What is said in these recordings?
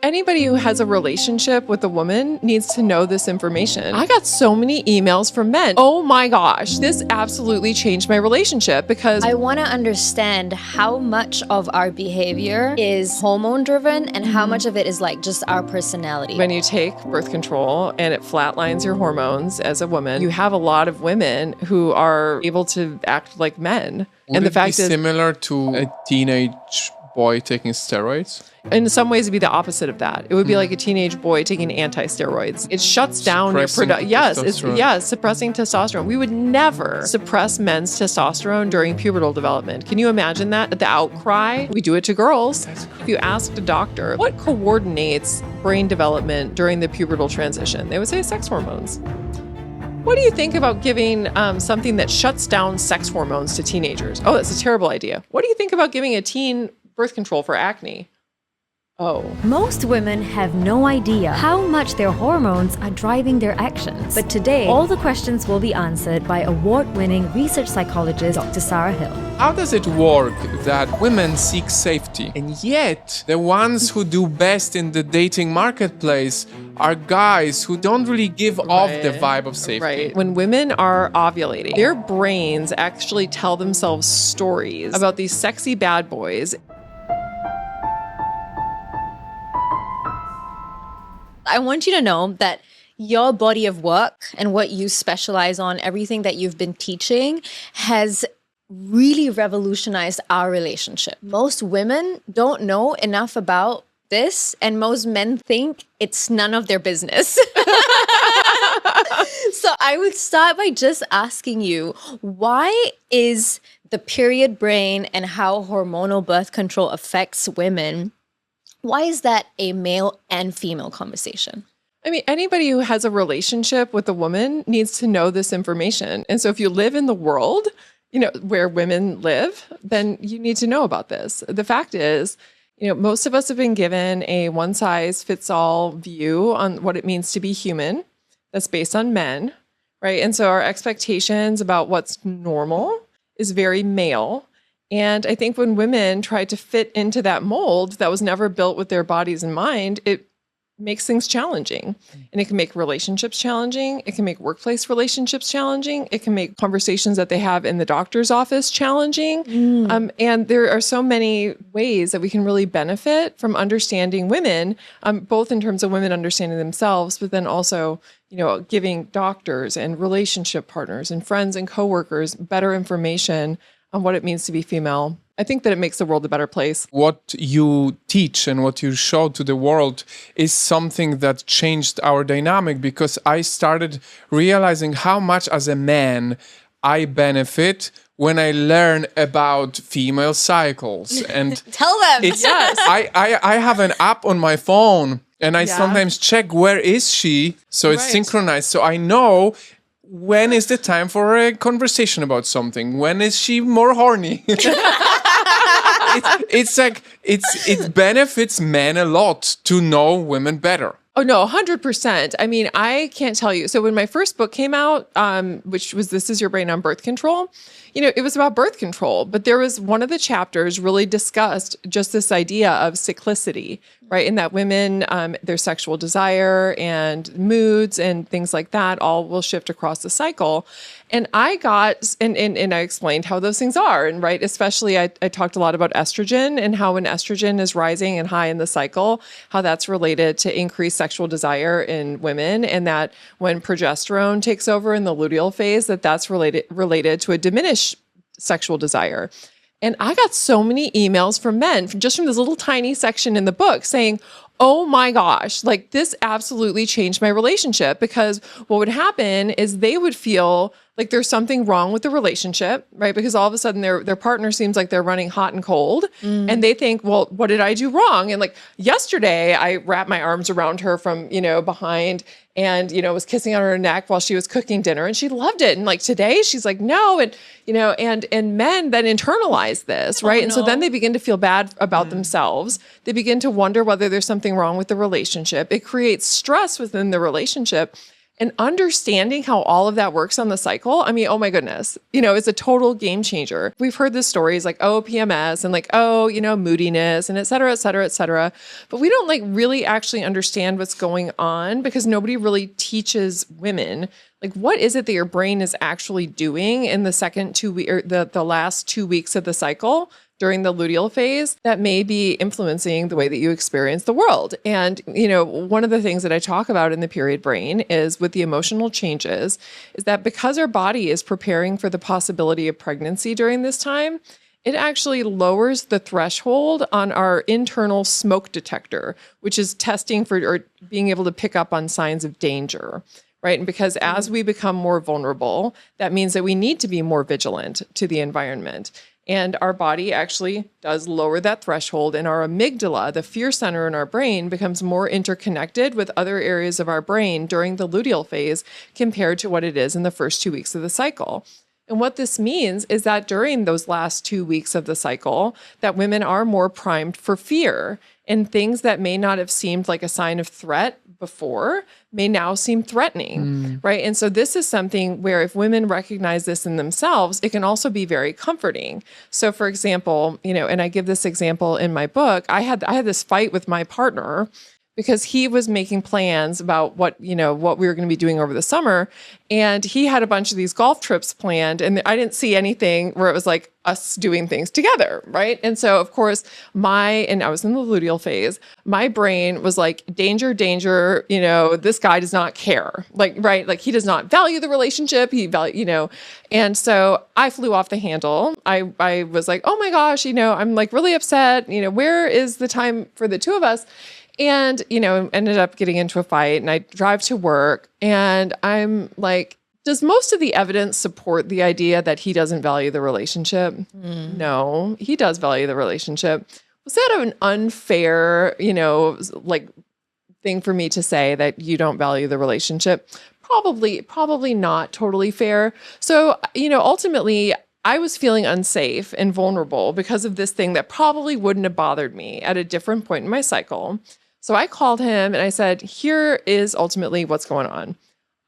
anybody who has a relationship with a woman needs to know this information. I got so many emails from men. Oh my gosh, this absolutely changed my relationship because I want to understand how much of our behavior is hormone driven and how much of it is like just our personality. when you take birth control and it flatlines your hormones as a woman, you have a lot of women who are able to act like men. Would it be similar to a teenage boy taking steroids? In some ways, it'd be the opposite of that. It would be like a teenage boy taking anti-steroids. It shuts down your production. Yes, suppressing testosterone. We would never suppress men's testosterone during pubertal development. Can you imagine that? The outcry. We do it to girls. If you asked a doctor, what coordinates brain development during the pubertal transition? They would say sex hormones. What do you think about giving something that shuts down sex hormones to teenagers? Oh, that's a terrible idea. What do you think about giving a teen birth control for acne? Oh. Most women have no idea how much their hormones are driving their actions. But today, all the questions will be answered by award-winning research psychologist Dr. Sarah Hill. How does it work that women seek safety, and yet the ones who do best in the dating marketplace are guys who don't really give off the vibe of safety? Right. When women are ovulating, their brains actually tell themselves stories about these sexy bad boys. I want you to know that your body of work and what you specialize on, everything that you've been teaching has really revolutionized our relationship. Most women don't know enough about this, and most men think it's none of their business. So I would start by just asking you, why is the period brain and how hormonal birth control affects women, why is that a male and female conversation? I mean, anybody who has a relationship with a woman needs to know this information. And so if you live in the world, where women live, then you need to know about this. The fact is, most of us have been given a one-size-fits-all view on what it means to be human that's based on men, right? And so our expectations about what's normal is very male. And I think when women try to fit into that mold that was never built with their bodies in mind, it makes things challenging. And it can make relationships challenging. It can make workplace relationships challenging. It can make conversations that they have in the doctor's office challenging. And there are so many ways that we can really benefit from understanding women, both in terms of women understanding themselves, but then also, giving doctors and relationship partners and friends and coworkers better information on what it means to be female. I think that it makes the world a better place. What you teach and what you show to the world is something that changed our dynamic, because I started realizing how much as a man I benefit when I learn about female cycles. And Tell them. I have an app on my phone, and I sometimes check where is she, so it's synchronized, so I know when is the time for a conversation about something? When is she more horny? It benefits men a lot to know women better. Oh, no, 100%. I mean, I can't tell you. So when my first book came out, which was This Is Your Brain on Birth Control, it was about birth control, but there was one of the chapters really discussed just this idea of cyclicity, right? And that women, their sexual desire and moods and things like that all will shift across the cycle. And I got, and I explained how those things are. And right, especially I talked a lot about estrogen and how when estrogen is rising and high in the cycle, how that's related to increased sexual desire in women. And that when progesterone takes over in the luteal phase, that's related to a diminished sexual desire. And I got so many emails from men just from this little tiny section in the book saying, oh my gosh, like this absolutely changed my relationship, because what would happen is they would feel like there's something wrong with the relationship, right? Because all of a sudden their partner seems like they're running hot and cold, and they think, well, what did I do wrong? And like yesterday I wrapped my arms around her from, behind and, was kissing on her neck while she was cooking dinner and she loved it. And like today she's like, no. And, and men then internalize this, right? And so then they begin to feel bad about themselves. They begin to wonder whether there's something wrong with the relationship. It creates stress within the relationship. And understanding how all of that works on the cycle, I mean, oh my goodness, it's a total game changer. We've heard the stories like, oh, PMS and like, oh, moodiness and et cetera, et cetera, et cetera. But we don't like really actually understand what's going on because nobody really teaches women, like, what is it that your brain is actually doing in the second 2 weeks or the last 2 weeks of the cycle during the luteal phase that may be influencing the way that you experience the world. And, one of the things that I talk about in the period brain is with the emotional changes is that because our body is preparing for the possibility of pregnancy during this time, it actually lowers the threshold on our internal smoke detector, which is testing for or being able to pick up on signs of danger. Right. And because as we become more vulnerable, that means that we need to be more vigilant to the environment. And our body actually does lower that threshold, and our amygdala, the fear center in our brain, becomes more interconnected with other areas of our brain during the luteal phase compared to what it is in the first 2 weeks of the cycle. And what this means is that during those last 2 weeks of the cycle, that women are more primed for fear, and things that may not have seemed like a sign of threat before may now seem threatening, right? And so this is something where if women recognize this in themselves, it can also be very comforting. So for example, and I give this example in my book, I had this fight with my partner because he was making plans about what we were going to be doing over the summer. And he had a bunch of these golf trips planned, and I didn't see anything where it was like us doing things together, right? And so, of course, and I was in the luteal phase, my brain was like, danger, danger, this guy does not care. Like, right? Like, he does not value the relationship. And so I flew off the handle. I was like, oh my gosh, I'm like really upset. Where is the time for the two of us? And, ended up getting into a fight, and I drive to work, and I'm like, does most of the evidence support the idea that he doesn't value the relationship? No, he does value the relationship. Was that an unfair, thing for me to say that you don't value the relationship? Probably not totally fair. So, ultimately, I was feeling unsafe and vulnerable because of this thing that probably wouldn't have bothered me at a different point in my cycle. So I called him and I said, here is ultimately what's going on.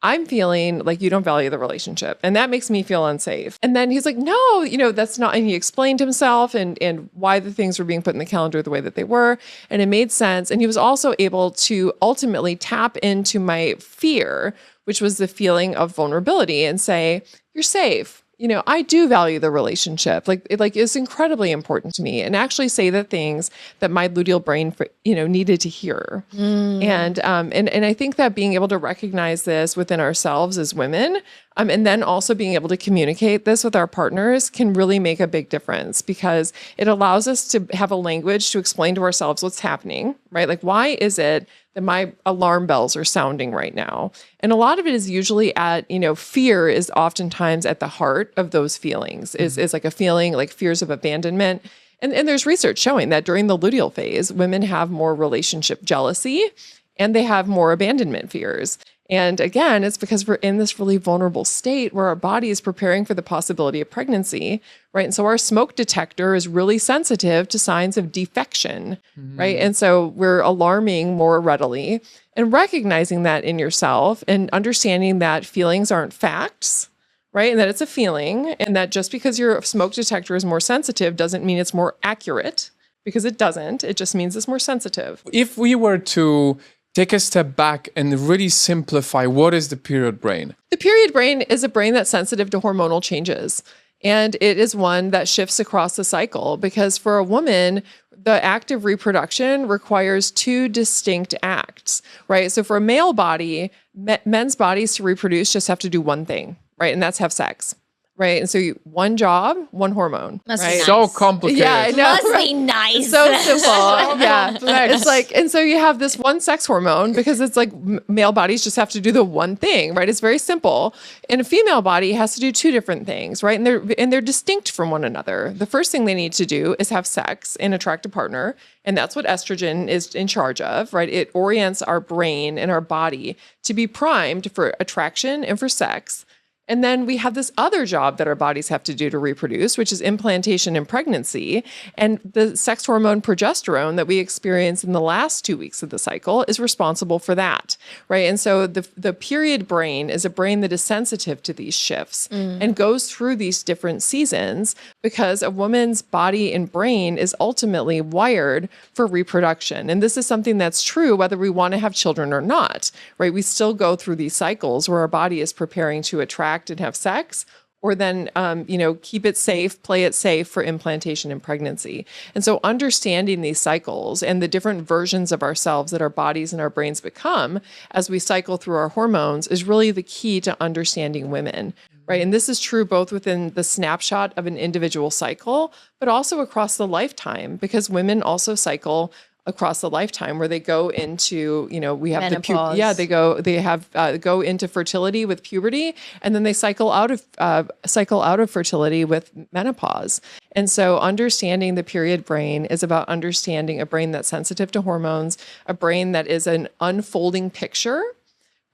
I'm feeling like you don't value the relationship, and that makes me feel unsafe. And then he's like, no, that's not. And he explained himself and why the things were being put in the calendar the way that they were. And it made sense. And he was also able to ultimately tap into my fear, which was the feeling of vulnerability, and say, you're safe. I do value the relationship. It's incredibly important to me, and actually say the things that my luteal brain, needed to hear. And I think that being able to recognize this within ourselves as women, and then also being able to communicate this with our partners can really make a big difference, because it allows us to have a language to explain to ourselves what's happening, right? Like, why is it that my alarm bells are sounding right now? And a lot of it is usually at, fear is oftentimes at the heart of those feelings, is like a feeling like fears of abandonment. And there's research showing that during the luteal phase, women have more relationship jealousy and they have more abandonment fears. And again, it's because we're in this really vulnerable state where our body is preparing for the possibility of pregnancy, right? And so our smoke detector is really sensitive to signs of defection, right? And so we're alarming more readily. And recognizing that in yourself and understanding that feelings aren't facts, right? And that it's a feeling, and that just because your smoke detector is more sensitive doesn't mean it's more accurate, because it doesn't. It just means it's more sensitive. If we were to take a step back and really simplify, what is the period brain? The period brain is a brain that's sensitive to hormonal changes. And it is one that shifts across the cycle, because for a woman, the act of reproduction requires two distinct acts, right? So for a male body, men's bodies to reproduce just have to do one thing, right? And that's have sex. Right. And so one job, one hormone. Must right? be nice. So complicated. Yeah, I know. Must be nice. So simple. Yeah. It's like, and so you have this one sex hormone, because it's like male bodies just have to do the one thing, right? It's very simple. And a female body has to do two different things, right? And they're distinct from one another. The first thing they need to do is have sex and attract a partner. And that's what estrogen is in charge of, right? It orients our brain and our body to be primed for attraction and for sex. And then we have this other job that our bodies have to do to reproduce, which is implantation and pregnancy. And the sex hormone progesterone that we experience in the last 2 weeks of the cycle is responsible for that, right? And so the period brain is a brain that is sensitive to these shifts and goes through these different seasons because a woman's body and brain is ultimately wired for reproduction. And this is something that's true whether we want to have children or not, right? We still go through these cycles where our body is preparing to attract and have sex, or then, keep it safe, play it safe for implantation and pregnancy. And so understanding these cycles and the different versions of ourselves that our bodies and our brains become as we cycle through our hormones is really the key to understanding women, right? And this is true both within the snapshot of an individual cycle, but also across the lifetime, because women also cycle across the lifetime where they go into, we have menopause. go into fertility with puberty, and then they cycle out of fertility with menopause. And so understanding the period brain is about understanding a brain that's sensitive to hormones, a brain that is an unfolding picture,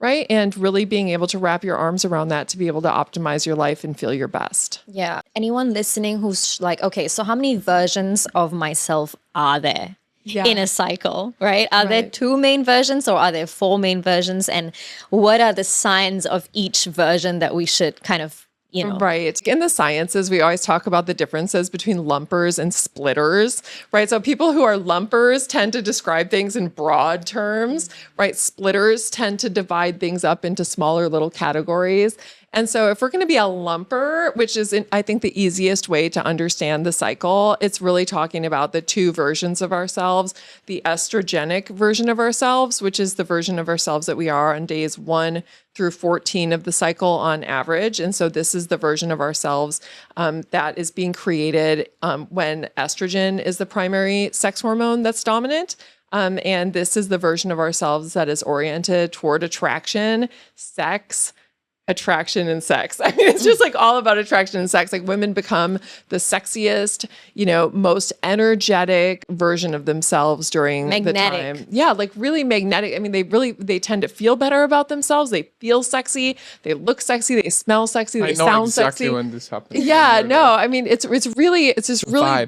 right? And really being able to wrap your arms around that to be able to optimize your life and feel your best. Yeah. Anyone listening who's like, okay, so how many versions of myself are there? In a cycle, right? Are there 2 main versions or are there 4 main versions? And what are the signs of each version that we should kind of, Right. In the sciences, we always talk about the differences between lumpers and splitters, right? So people who are lumpers tend to describe things in broad terms, right? Splitters tend to divide things up into smaller little categories. And so if we're going to be a lumper, which is, I think, the easiest way to understand the cycle, it's really talking about the 2 versions of ourselves, the estrogenic version of ourselves, which is the version of ourselves that we are on days 1 through 14 of the cycle on average. And so this is the version of ourselves that is being created when estrogen is the primary sex hormone that's dominant. And this is the version of ourselves that is oriented toward attraction, sex, attraction and sex. I mean, it's just like all about attraction and sex. Like women become the sexiest, most energetic version of themselves during the time. Yeah, like really magnetic. I mean, they tend to feel better about themselves. They feel sexy. They look sexy. They smell sexy. They sound exactly sexy. When this happens. Yeah, no, I mean, it's this really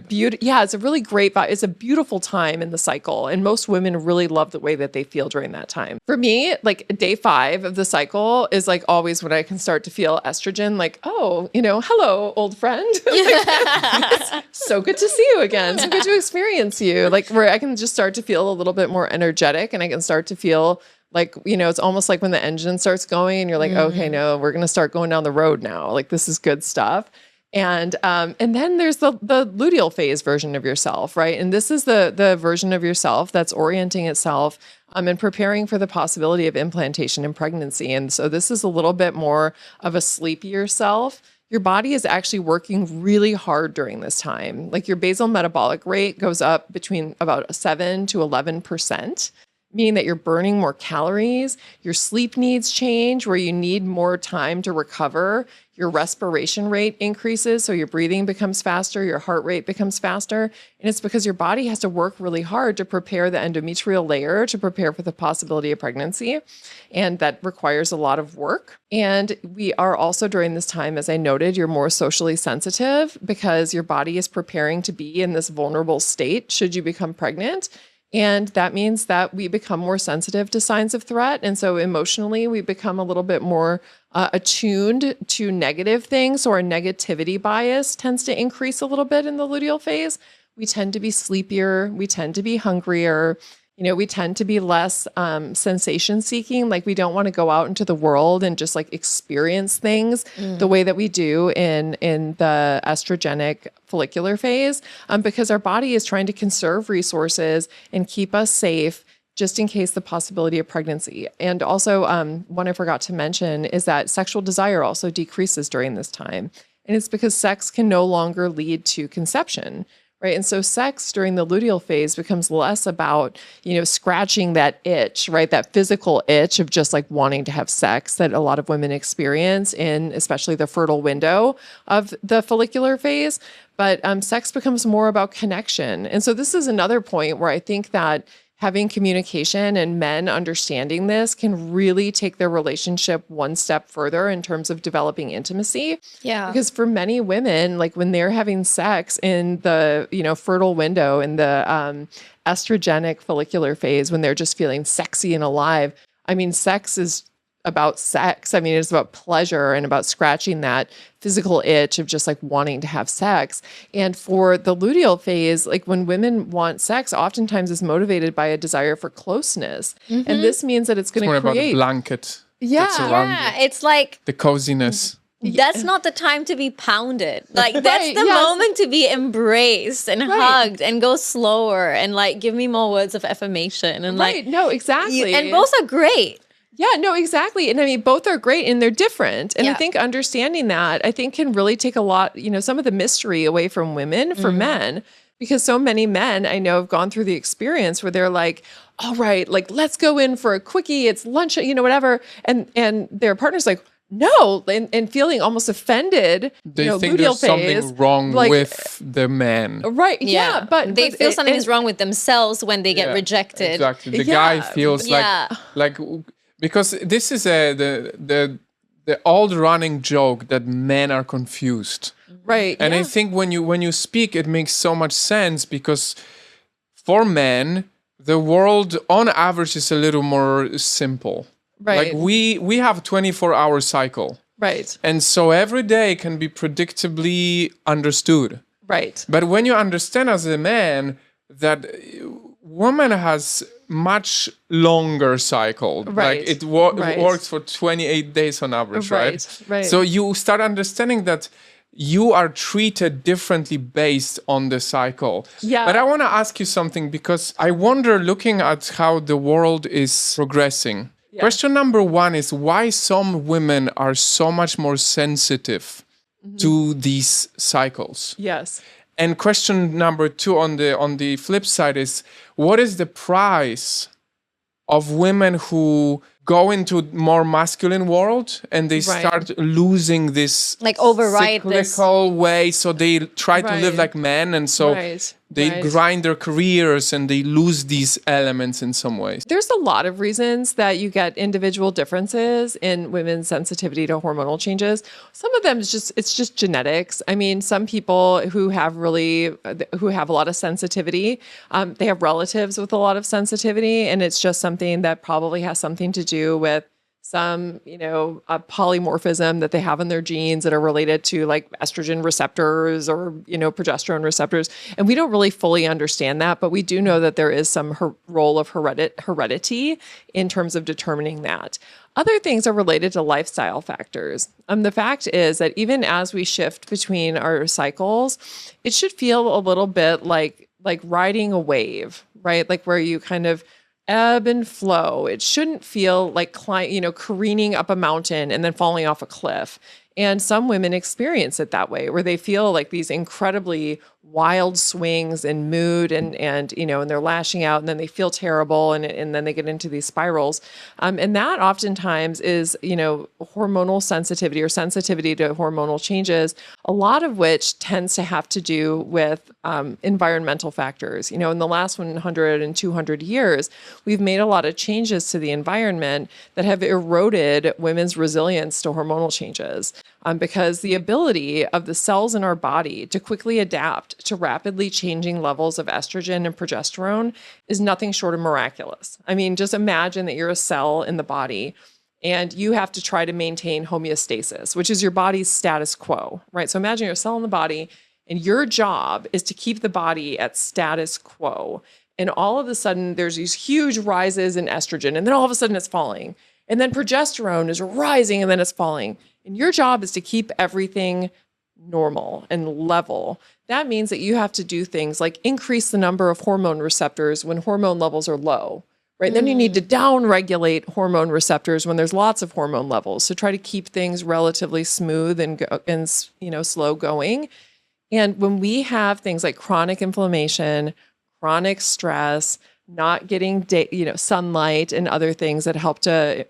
beautiful. Yeah, it's a really great vibe. It's a beautiful time in the cycle. And most women really love the way that they feel during that time. For me, like day 5 of the cycle is like always when I can start to feel estrogen, like, oh, hello, old friend. It's so good to see you again. So good to experience you. Like where I can just start to feel a little bit more energetic, and I can start to feel like, it's almost like when the engine starts going and you're like, okay, no, we're going to start going down the road now. Like this is good stuff. And then there's the luteal phase version of yourself, right? And this is the version of yourself that's orienting itself and preparing for the possibility of implantation and pregnancy. And so this is a little bit more of a sleepier self. Your body is actually working really hard during this time. Like your basal metabolic rate goes up between about 7 to 11%. Meaning that you're burning more calories, your sleep needs change where you need more time to recover, your respiration rate increases, so your breathing becomes faster, your heart rate becomes faster, and it's because your body has to work really hard to prepare the endometrial layer to prepare for the possibility of pregnancy, and that requires a lot of work. And we are also during this time, as I noted, you're more socially sensitive because your body is preparing to be in this vulnerable state should you become pregnant. And that means that we become more sensitive to signs of threat. And so emotionally, we become a little bit more attuned to negative things. So our negativity bias tends to increase a little bit in the luteal phase. We tend to be sleepier. We tend to be hungrier. We tend to be less sensation seeking. Like we don't want to go out into the world and just like experience things the way that we do in the estrogenic follicular phase, because our body is trying to conserve resources and keep us safe just in case the possibility of pregnancy. And also one I forgot to mention is that sexual desire also decreases during this time. And it's because sex can no longer lead to conception. Right. And so sex during the luteal phase becomes less about, scratching that itch, right? That physical itch of just like wanting to have sex that a lot of women experience in especially the fertile window of the follicular phase. But sex becomes more about connection. And so this is another point where I think that having communication and men understanding this can really take their relationship one step further in terms of developing intimacy. Yeah. Because for many women, like when they're having sex in the, fertile window, in the estrogenic follicular phase, when they're just feeling sexy and alive, I mean, sex is about sex. I mean, it's about pleasure and about scratching that physical itch of just like wanting to have sex. And for the luteal phase, like when women want sex, oftentimes is motivated by a desire for closeness. And this means that it's going More to about the create. blanket. Yeah. that's around Yeah, you. it's like The coziness. that's not the time to be pounded. Like that's Right, the yes. moment to be embraced and hugged and go slower and like give me more words of affirmation and Right. No, exactly. and both are great. Yeah, no, exactly. And I mean, both are great and they're different. And I Yeah. think understanding that, I think can really take a lot, some of the mystery away from women for men, because so many men I know have gone through the experience where they're like, all right, like, let's go in for a quickie. It's lunch, whatever. And their partner's like, no, and feeling almost offended. They think luteal there's phase, something wrong like- with the man. Right. Yeah. But they feel something and- is wrong with themselves when they get Yeah, rejected. Exactly. The guy Yeah. feels Yeah. like because this is the old running joke that men are confused. Right. And yeah. I think when you speak, it makes so much sense because for men, the world on average is a little more simple. Right. Like we have 24-hour cycle. Right. And so every day can be predictably understood. Right. But when you understand as a man that woman has much longer cycle, Right. like it Right. works for 28 days on average, right? Right. So you start understanding that you are treated differently based on the cycle. Yeah. But I want to ask you something because I wonder, looking at how the world is progressing. Yeah. Question number one is why some women are so much more sensitive to these cycles. Yes. And question number two on the flip side is what is the price of women who go into more masculine world and they Right. start losing this Like override this. cyclical way, so they try to live Right. like men, and so Right. they Right. grind their careers and they lose these elements in some ways. There's a lot of reasons that you get individual differences in women's sensitivity to hormonal changes. Some of them is just genetics. I mean, some people who have a lot of sensitivity, they have relatives with a lot of sensitivity, and it's just something that probably has something to do with some, polymorphism that they have in their genes that are related to like estrogen receptors or, progesterone receptors. And we don't really fully understand that, but we do know that there is some role of heredity in terms of determining that. Other things are related to lifestyle factors. The fact is that even as we shift between our cycles, it should feel a little bit like riding a wave, right? Like where you kind of ebb and flow. It shouldn't feel like careening up a mountain and then falling off a cliff. And some women experience it that way, where they feel like these incredibly wild swings in mood and they're lashing out and then they feel terrible and then they get into these spirals. And that oftentimes is, hormonal sensitivity or sensitivity to hormonal changes, a lot of which tends to have to do with environmental factors. In the last 100 and 200 years, we've made a lot of changes to the environment that have eroded women's resilience to hormonal changes. Because the ability of the cells in our body to quickly adapt to rapidly changing levels of estrogen and progesterone is nothing short of miraculous. I mean, just imagine that you're a cell in the body and you have to try to maintain homeostasis, which is your body's status quo, right? So imagine you're a cell in the body and your job is to keep the body at status quo. And all of a sudden there's these huge rises in estrogen and then all of a sudden it's falling. And then progesterone is rising and then it's falling. And your job is to keep everything normal and level. That means that you have to do things like increase the number of hormone receptors when hormone levels are low, right? Then you need to down-regulate hormone receptors when there's lots of hormone levels. So try to keep things relatively smooth and slow going. And when we have things like chronic inflammation, chronic stress, not getting sunlight and other things that help to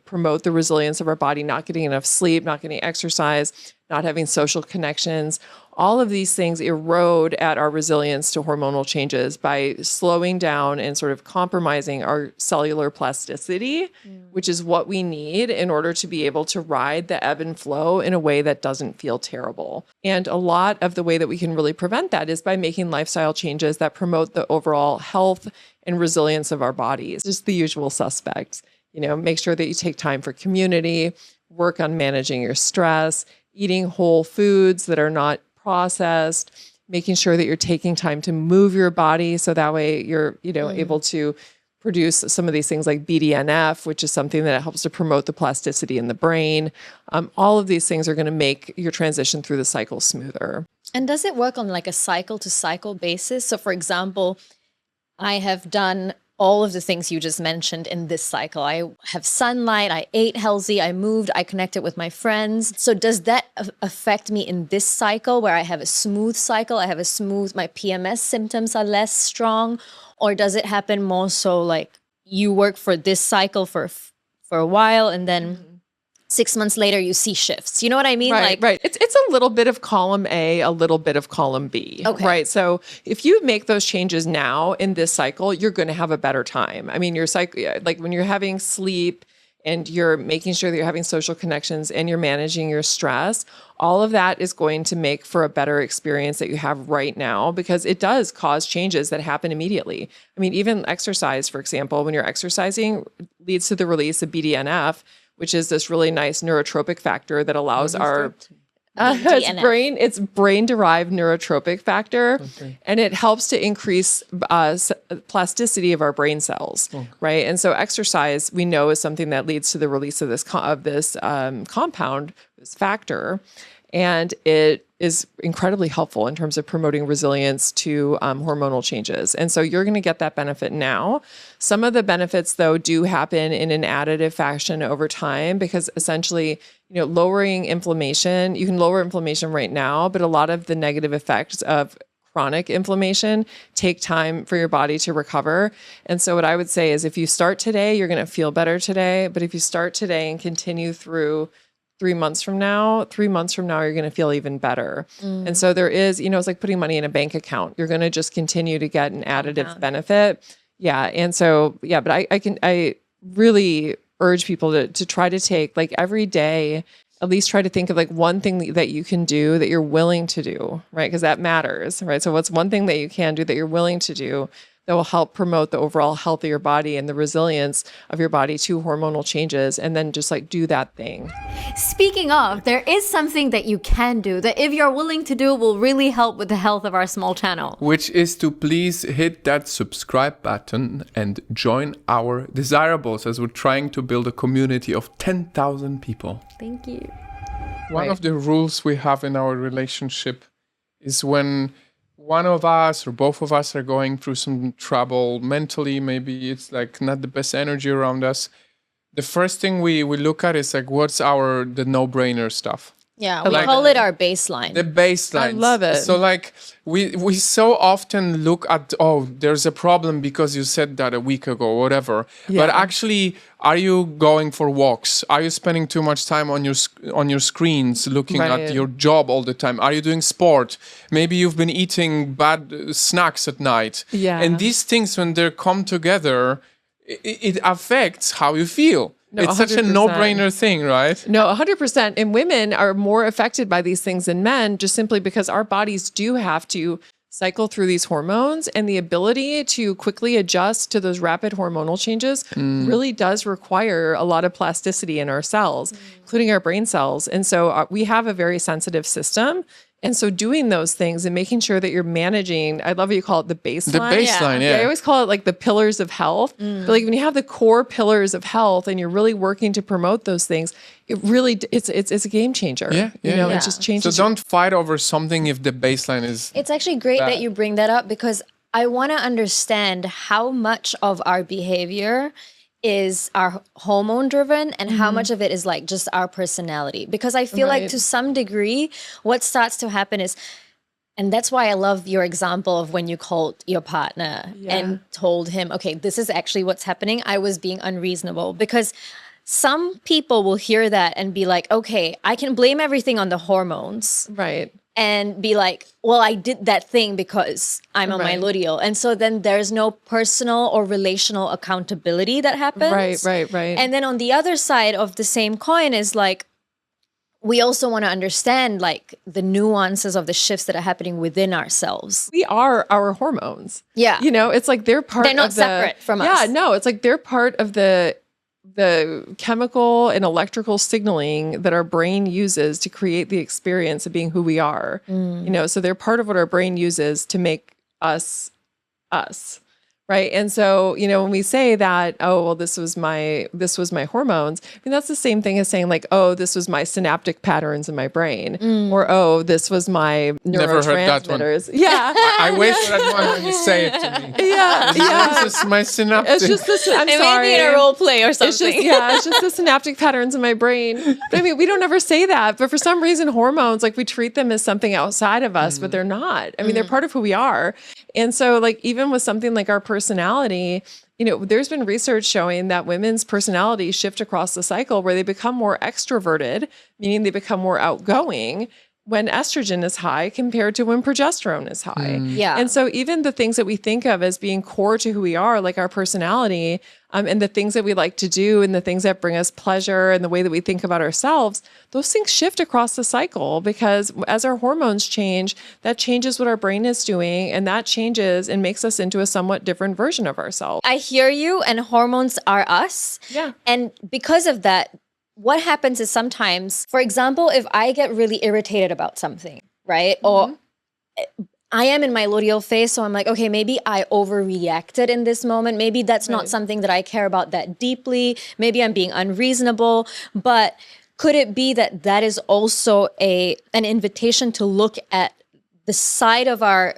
promote the resilience of our body, not getting enough sleep, not getting exercise, not having social connections. All of these things erode at our resilience to hormonal changes by slowing down and sort of compromising our cellular plasticity, which is what we need in order to be able to ride the ebb and flow in a way that doesn't feel terrible. And a lot of the way that we can really prevent that is by making lifestyle changes that promote the overall health and resilience of our bodies. Just the usual suspects. Make sure that you take time for community, work on managing your stress, eating whole foods that are not processed, making sure that you're taking time to move your body so that way you're, able to produce some of these things like BDNF, which is something that helps to promote the plasticity in the brain. All of these things are going to make your transition through the cycle smoother. And does it work on like a cycle to cycle basis? So for example, I have done all of the things you just mentioned in this cycle. I have sunlight, I ate healthy, I moved, I connected with my friends. So does that affect me in this cycle where I have a smooth cycle? My PMS symptoms are less strong? Or does it happen more so like you work for this cycle for a while and then 6 months later you see shifts? You know what I mean? Right. It's a little bit of column A, a little bit of column B. Okay. Right. So if you make those changes now in this cycle, you're going to have a better time. I mean, your cycle, like when you're having sleep and you're making sure that you're having social connections and you're managing your stress, all of that is going to make for a better experience that you have right now, because it does cause changes that happen immediately. I mean, even exercise, for example, when you're exercising leads to the release of BDNF, which is this really nice neurotropic factor that allows our it's brain-derived neurotropic factor, and it helps to increase plasticity of our brain cells, right? And so exercise, we know, is something that leads to the release of this compound, this factor, and it is incredibly helpful in terms of promoting resilience to hormonal changes. And so you're going to get that benefit now. Some of the benefits, though, do happen in an additive fashion over time, because essentially, lowering inflammation, you can lower inflammation right now, but a lot of the negative effects of chronic inflammation take time for your body to recover. And so what I would say is if you start today, you're going to feel better today. But if you start today and continue through 3 months from now, you're going to feel even better. And so there is, it's like putting money in a bank account. You're going to just continue to get an additive benefit. Yeah. And so, but I really urge people to try to take, like, every day, at least try to think of like one thing that you can do that you're willing to do, right? Because that matters, right? So what's one thing that you can do that you're willing to do that will help promote the overall health of your body and the resilience of your body to hormonal changes, and then just like do that thing. Speaking of, there is something that you can do that if you're willing to do will really help with the health of our small channel. Which is to please hit that subscribe button and join our desirables, as we're trying to build a community of 10,000 people. Thank you. One of the rules we have in our relationship is when one of us or both of us are going through some trouble mentally, maybe it's like not the best energy around us, the first thing we look at is like, what's the no-brainer stuff? Yeah, we call it our baseline. The baseline. I love it. So like we so often look at, there's a problem because you said that a week ago, whatever. Yeah. But actually, are you going for walks? Are you spending too much time on your screens looking at your job all the time? Are you doing sport? Maybe you've been eating bad snacks at night. Yeah. And these things, when they come together, it affects how you feel. No, it's such a 100%. no-brainer thing, right? No, 100%. And women are more affected by these things than men, just simply because our bodies do have to cycle through these hormones, and the ability to quickly adjust to those rapid hormonal changes really does require a lot of plasticity in our cells, including our brain cells. And so we have a very sensitive system. And so doing those things and making sure that you're managing, I love what you call it, the baseline. The baseline, yeah. I always call it like the pillars of health. But like when you have the core pillars of health and you're really working to promote those things, it really, it's a game changer. Yeah. It just changes. So don't fight over something if the baseline is... It's actually great that you bring that up, because I want to understand how much of our behavior is our hormone driven and how much of it is like just our personality. Because I feel like to some degree, what starts to happen is, and that's why I love your example of when you called your partner and told him, okay, this is actually what's happening. I was being unreasonable, because some people will hear that and be like, okay, I can blame everything on the hormones. Right. And be like, well, I did that thing because I'm on my Right. luteal. And so then there's no personal or relational accountability that happens. Right. And then on the other side of the same coin is like, we also want to understand like the nuances of the shifts that are happening within ourselves. We are our hormones. Yeah. You know, it's like they're part They're not of the, separate from us. Yeah, no, it's like they're part of the chemical and electrical signaling that our brain uses to create the experience of being who we are. You know, so they're part of what our brain uses to make us us. Right. And so, you know, when we say that, oh, well, this was my hormones, I mean, that's the same thing as saying like, oh, this was my synaptic patterns in my brain, or, oh, this was my Never heard that one. neurotransmitters. Yeah. I wait for that one when you say it to me. Yeah. Yeah. This is my synaptic. It's just this, I'm It sorry. may be in a role play or something. It's just, it's just the synaptic patterns in my brain. But I mean, we don't ever say that, but for some reason, hormones, like we treat them as something outside of us, but they're not. I mean, they're part of who we are. And so like, even with something like our personality, you know, there's been research showing that women's personalities shift across the cycle where they become more extroverted, meaning they become more outgoing when estrogen is high compared to when progesterone is high. Yeah. And so even the things that we think of as being core to who we are, like our personality, and the things that we like to do and the things that bring us pleasure and the way that we think about ourselves, those things shift across the cycle because as our hormones change, that changes what our brain is doing and that changes and makes us into a somewhat different version of ourselves. I hear you, and hormones are us. Yeah. And because of that, what happens is sometimes, for example, if I get really irritated about something, right? Or I am in my luteal phase, so I'm like, okay, maybe I overreacted in this moment. Maybe that's not something that I care about that deeply. Maybe I'm being unreasonable. But could it be that that is also an invitation to look at the side of our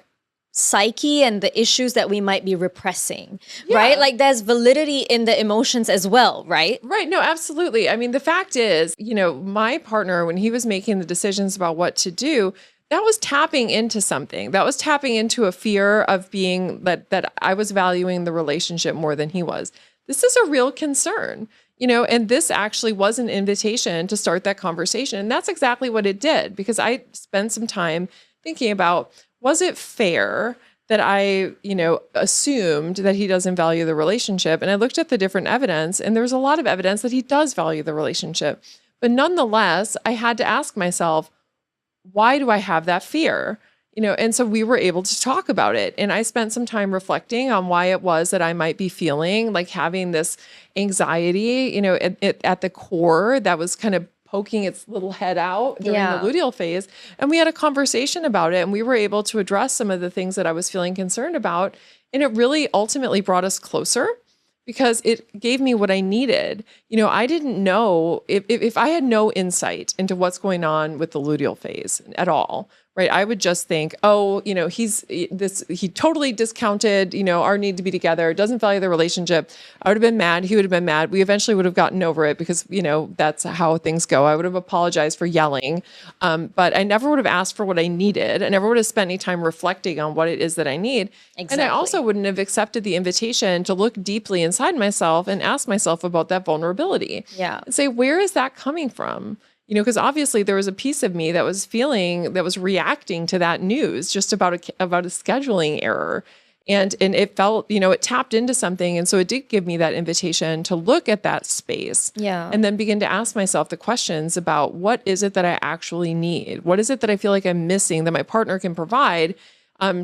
psyche and the issues that we might be repressing, right? Like there's validity in the emotions as well, right? Right. No, absolutely. I mean, the fact is, you know, my partner, when he was making the decisions about what to do, that was tapping into something. That was tapping into a fear of being that I was valuing the relationship more than he was. This is a real concern, you know, and this actually was an invitation to start that conversation. And that's exactly what it did, because I spent some time thinking about, was it fair that I, you know, assumed that he doesn't value the relationship? And I looked at the different evidence, and there was a lot of evidence that he does value the relationship. But nonetheless, I had to ask myself, why do I have that fear? You know, and so we were able to talk about it. And I spent some time reflecting on why it was that I might be feeling like having this anxiety, you know, at the core that was kind of poking its little head out during the luteal phase. And we had a conversation about it, and we were able to address some of the things that I was feeling concerned about. And it really ultimately brought us closer because it gave me what I needed. You know, I didn't know if I had no insight into what's going on with the luteal phase at all, right? I would just think, oh, you know, he totally discounted, you know, our need to be together, doesn't value the relationship. I would have been mad. He would have been mad. We eventually would have gotten over it because, you know, that's how things go. I would have apologized for yelling, but I never would have asked for what I needed. I never would have spent any time reflecting on what it is that I need. Exactly. And I also wouldn't have accepted the invitation to look deeply inside myself and ask myself about that vulnerability. Yeah. And say, where is that coming from? You know, because obviously there was a piece of me that was reacting to that news just about a scheduling error. And it felt, you know, it tapped into something. And so it did give me that invitation to look at that space. Yeah. And then begin to ask myself the questions about what is it that I actually need? What is it that I feel like I'm missing that my partner can provide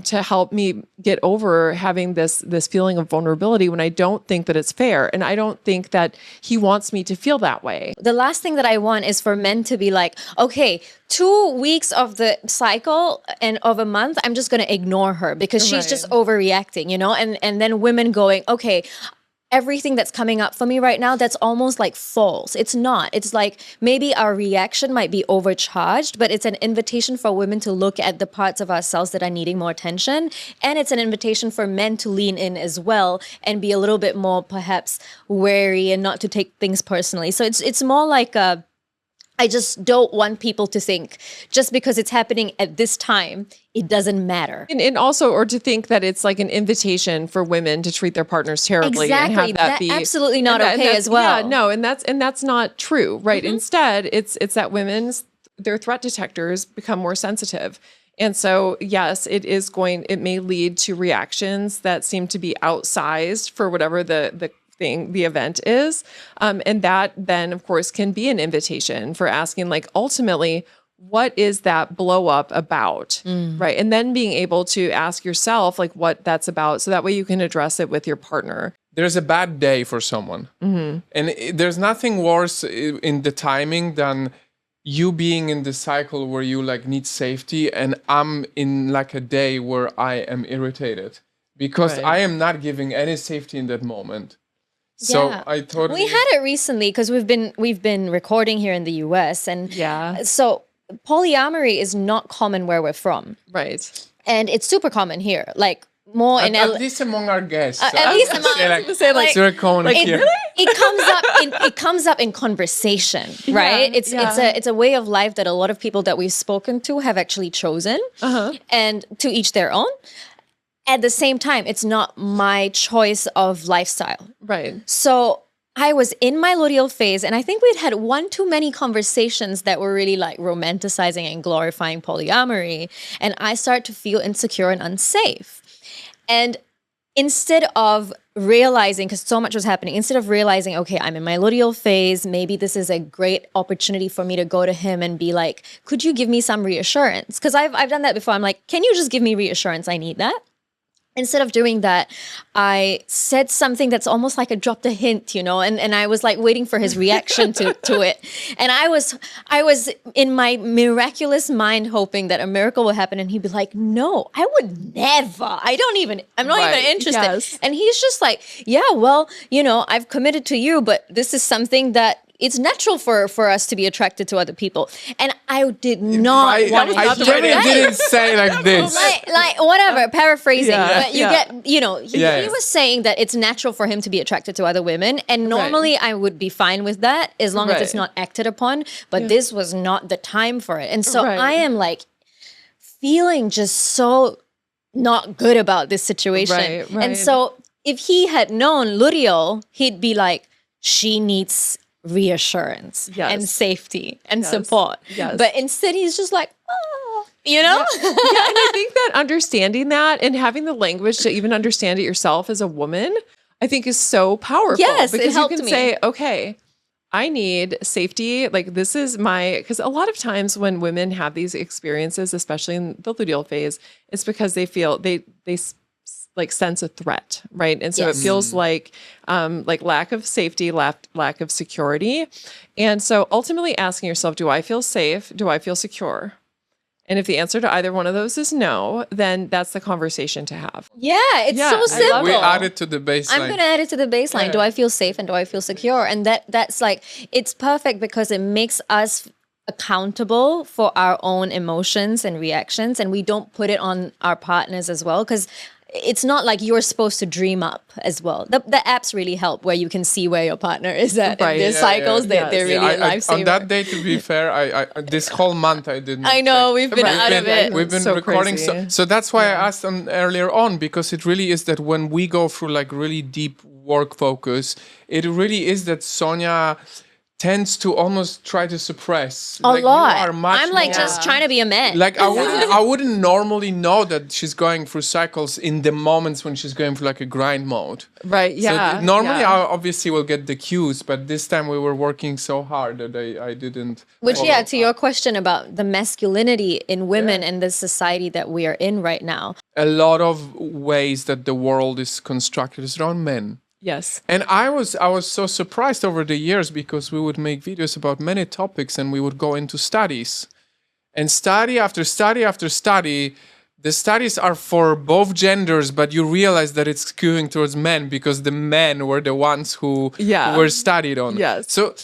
to help me get over having this feeling of vulnerability when I don't think that it's fair. And I don't think that he wants me to feel that way. The last thing that I want is for men to be like, okay, 2 weeks of the cycle and of a month, I'm just going to ignore her because she's just overreacting, you know? And then women going, okay, everything that's coming up for me right now, that's almost like false. It's not. It's like maybe our reaction might be overcharged, but it's an invitation for women to look at the parts of ourselves that are needing more attention. And it's an invitation for men to lean in as well and be a little bit more perhaps wary and not to take things personally. So it's more like I just don't want people to think just because it's happening at this time, it doesn't matter. And also, or to think that it's like an invitation for women to treat their partners terribly and Exactly. have that be Absolutely not and okay that's- as well. Yeah, no, and that's not true, right? Instead, it's that their threat detectors become more sensitive. And so, yes, it may lead to reactions that seem to be outsized for whatever the event is. And that then, of course, can be an invitation for asking, like, ultimately, what is that blow up about? Right. And then being able to ask yourself, like, what that's about. So that way you can address it with your partner. There's a bad day for someone. And there's nothing worse in the timing than you being in the cycle where you like need safety, and I'm in like a day where I am irritated because Right. I am not giving any safety in that moment. So Yeah. I totally We had it recently because we've been recording here in the US, and Yeah. so polyamory is not common where we're from, Right. and it's super common here. Like more in at least among our guests. at I least would among- say, like, say, like, it's very common here. it comes up in conversation, right? It's a way of life that a lot of people that we've spoken to have actually chosen, and to each their own. At the same time, it's not my choice of lifestyle. Right. So I was in my luteal phase, and I think we'd had one too many conversations that were really like romanticizing and glorifying polyamory. And I started to feel insecure and unsafe. And instead of realizing, because so much was happening, instead of realizing, okay, I'm in my luteal phase, maybe this is a great opportunity for me to go to him and be like, could you give me some reassurance? Because I've done that before. I'm like, can you just give me reassurance? I need that. Instead of doing that, I said something that's almost like I dropped a hint, and I was like waiting for his reaction to it. And I was in my miraculous mind hoping that a miracle would happen and he'd be like, no, I would never. I'm not Right, even interested. yes. And he's just like, yeah, well, I've committed to you, but this is something that it's natural for us to be attracted to other people. And I did not I want to really didn't say like this. like whatever, paraphrasing, Yeah, but you yeah. get, he Yes. was saying that it's natural for him to be attracted to other women. And normally I would be fine with that as long as it's Right. not acted upon. But this was not the time for it. And so Right. I am like feeling just so not good about this situation. Right, right. And so if he had known Luteal, he'd be like, she needs reassurance Yes. and safety and Yes. support. Yes. But instead he's just like, Yeah, and I think that understanding that and having the language to even understand it yourself as a woman, I think is so powerful. Yes, it because helped you can me. say, okay, I need safety. Like this is because a lot of times when women have these experiences, especially in the luteal phase, it's because they feel they like sense a threat, right? And so Yes. it feels like lack of safety, lack of security. And so ultimately asking yourself, do I feel safe? Do I feel secure? And if the answer to either one of those is no, then that's the conversation to have. yeah, it's Yeah, so I love simple. We added to the baseline. I'm going to add it to the baseline. Do I feel safe and do I feel secure? And that's like, it's perfect because it makes us accountable for our own emotions and reactions, and we don't put it on our partners as well, because it's not like you're supposed to dream up as well. The apps really help where you can see where your partner is at Right. in their Yeah, cycles. yeah. They're Yes. really a lifesaver. on that day, to be fair, I this whole month I didn't. I know, check. we've been out of it. We've been So recording, crazy. so that's why I asked earlier on, because it really is that when we go through like really deep work focus, it really is that Sonia tends to almost try to suppress a like, lot. You are much I'm like more- just trying to be a man. Like I wouldn't normally know that she's going through cycles in the moments when she's going through like a grind mode. Right. Yeah. So normally yeah. I obviously will get the cues, but this time we were working so hard that I didn't. Which, follow yeah, up. to your question about the masculinity in women and the society that we are in right now. A lot of ways that the world is constructed is around men. Yes. And I was so surprised over the years because we would make videos about many topics and we would go into studies. And study after study after study, the studies are for both genders, but you realize that it's skewing towards men because the men were the ones who were studied on. Yes. So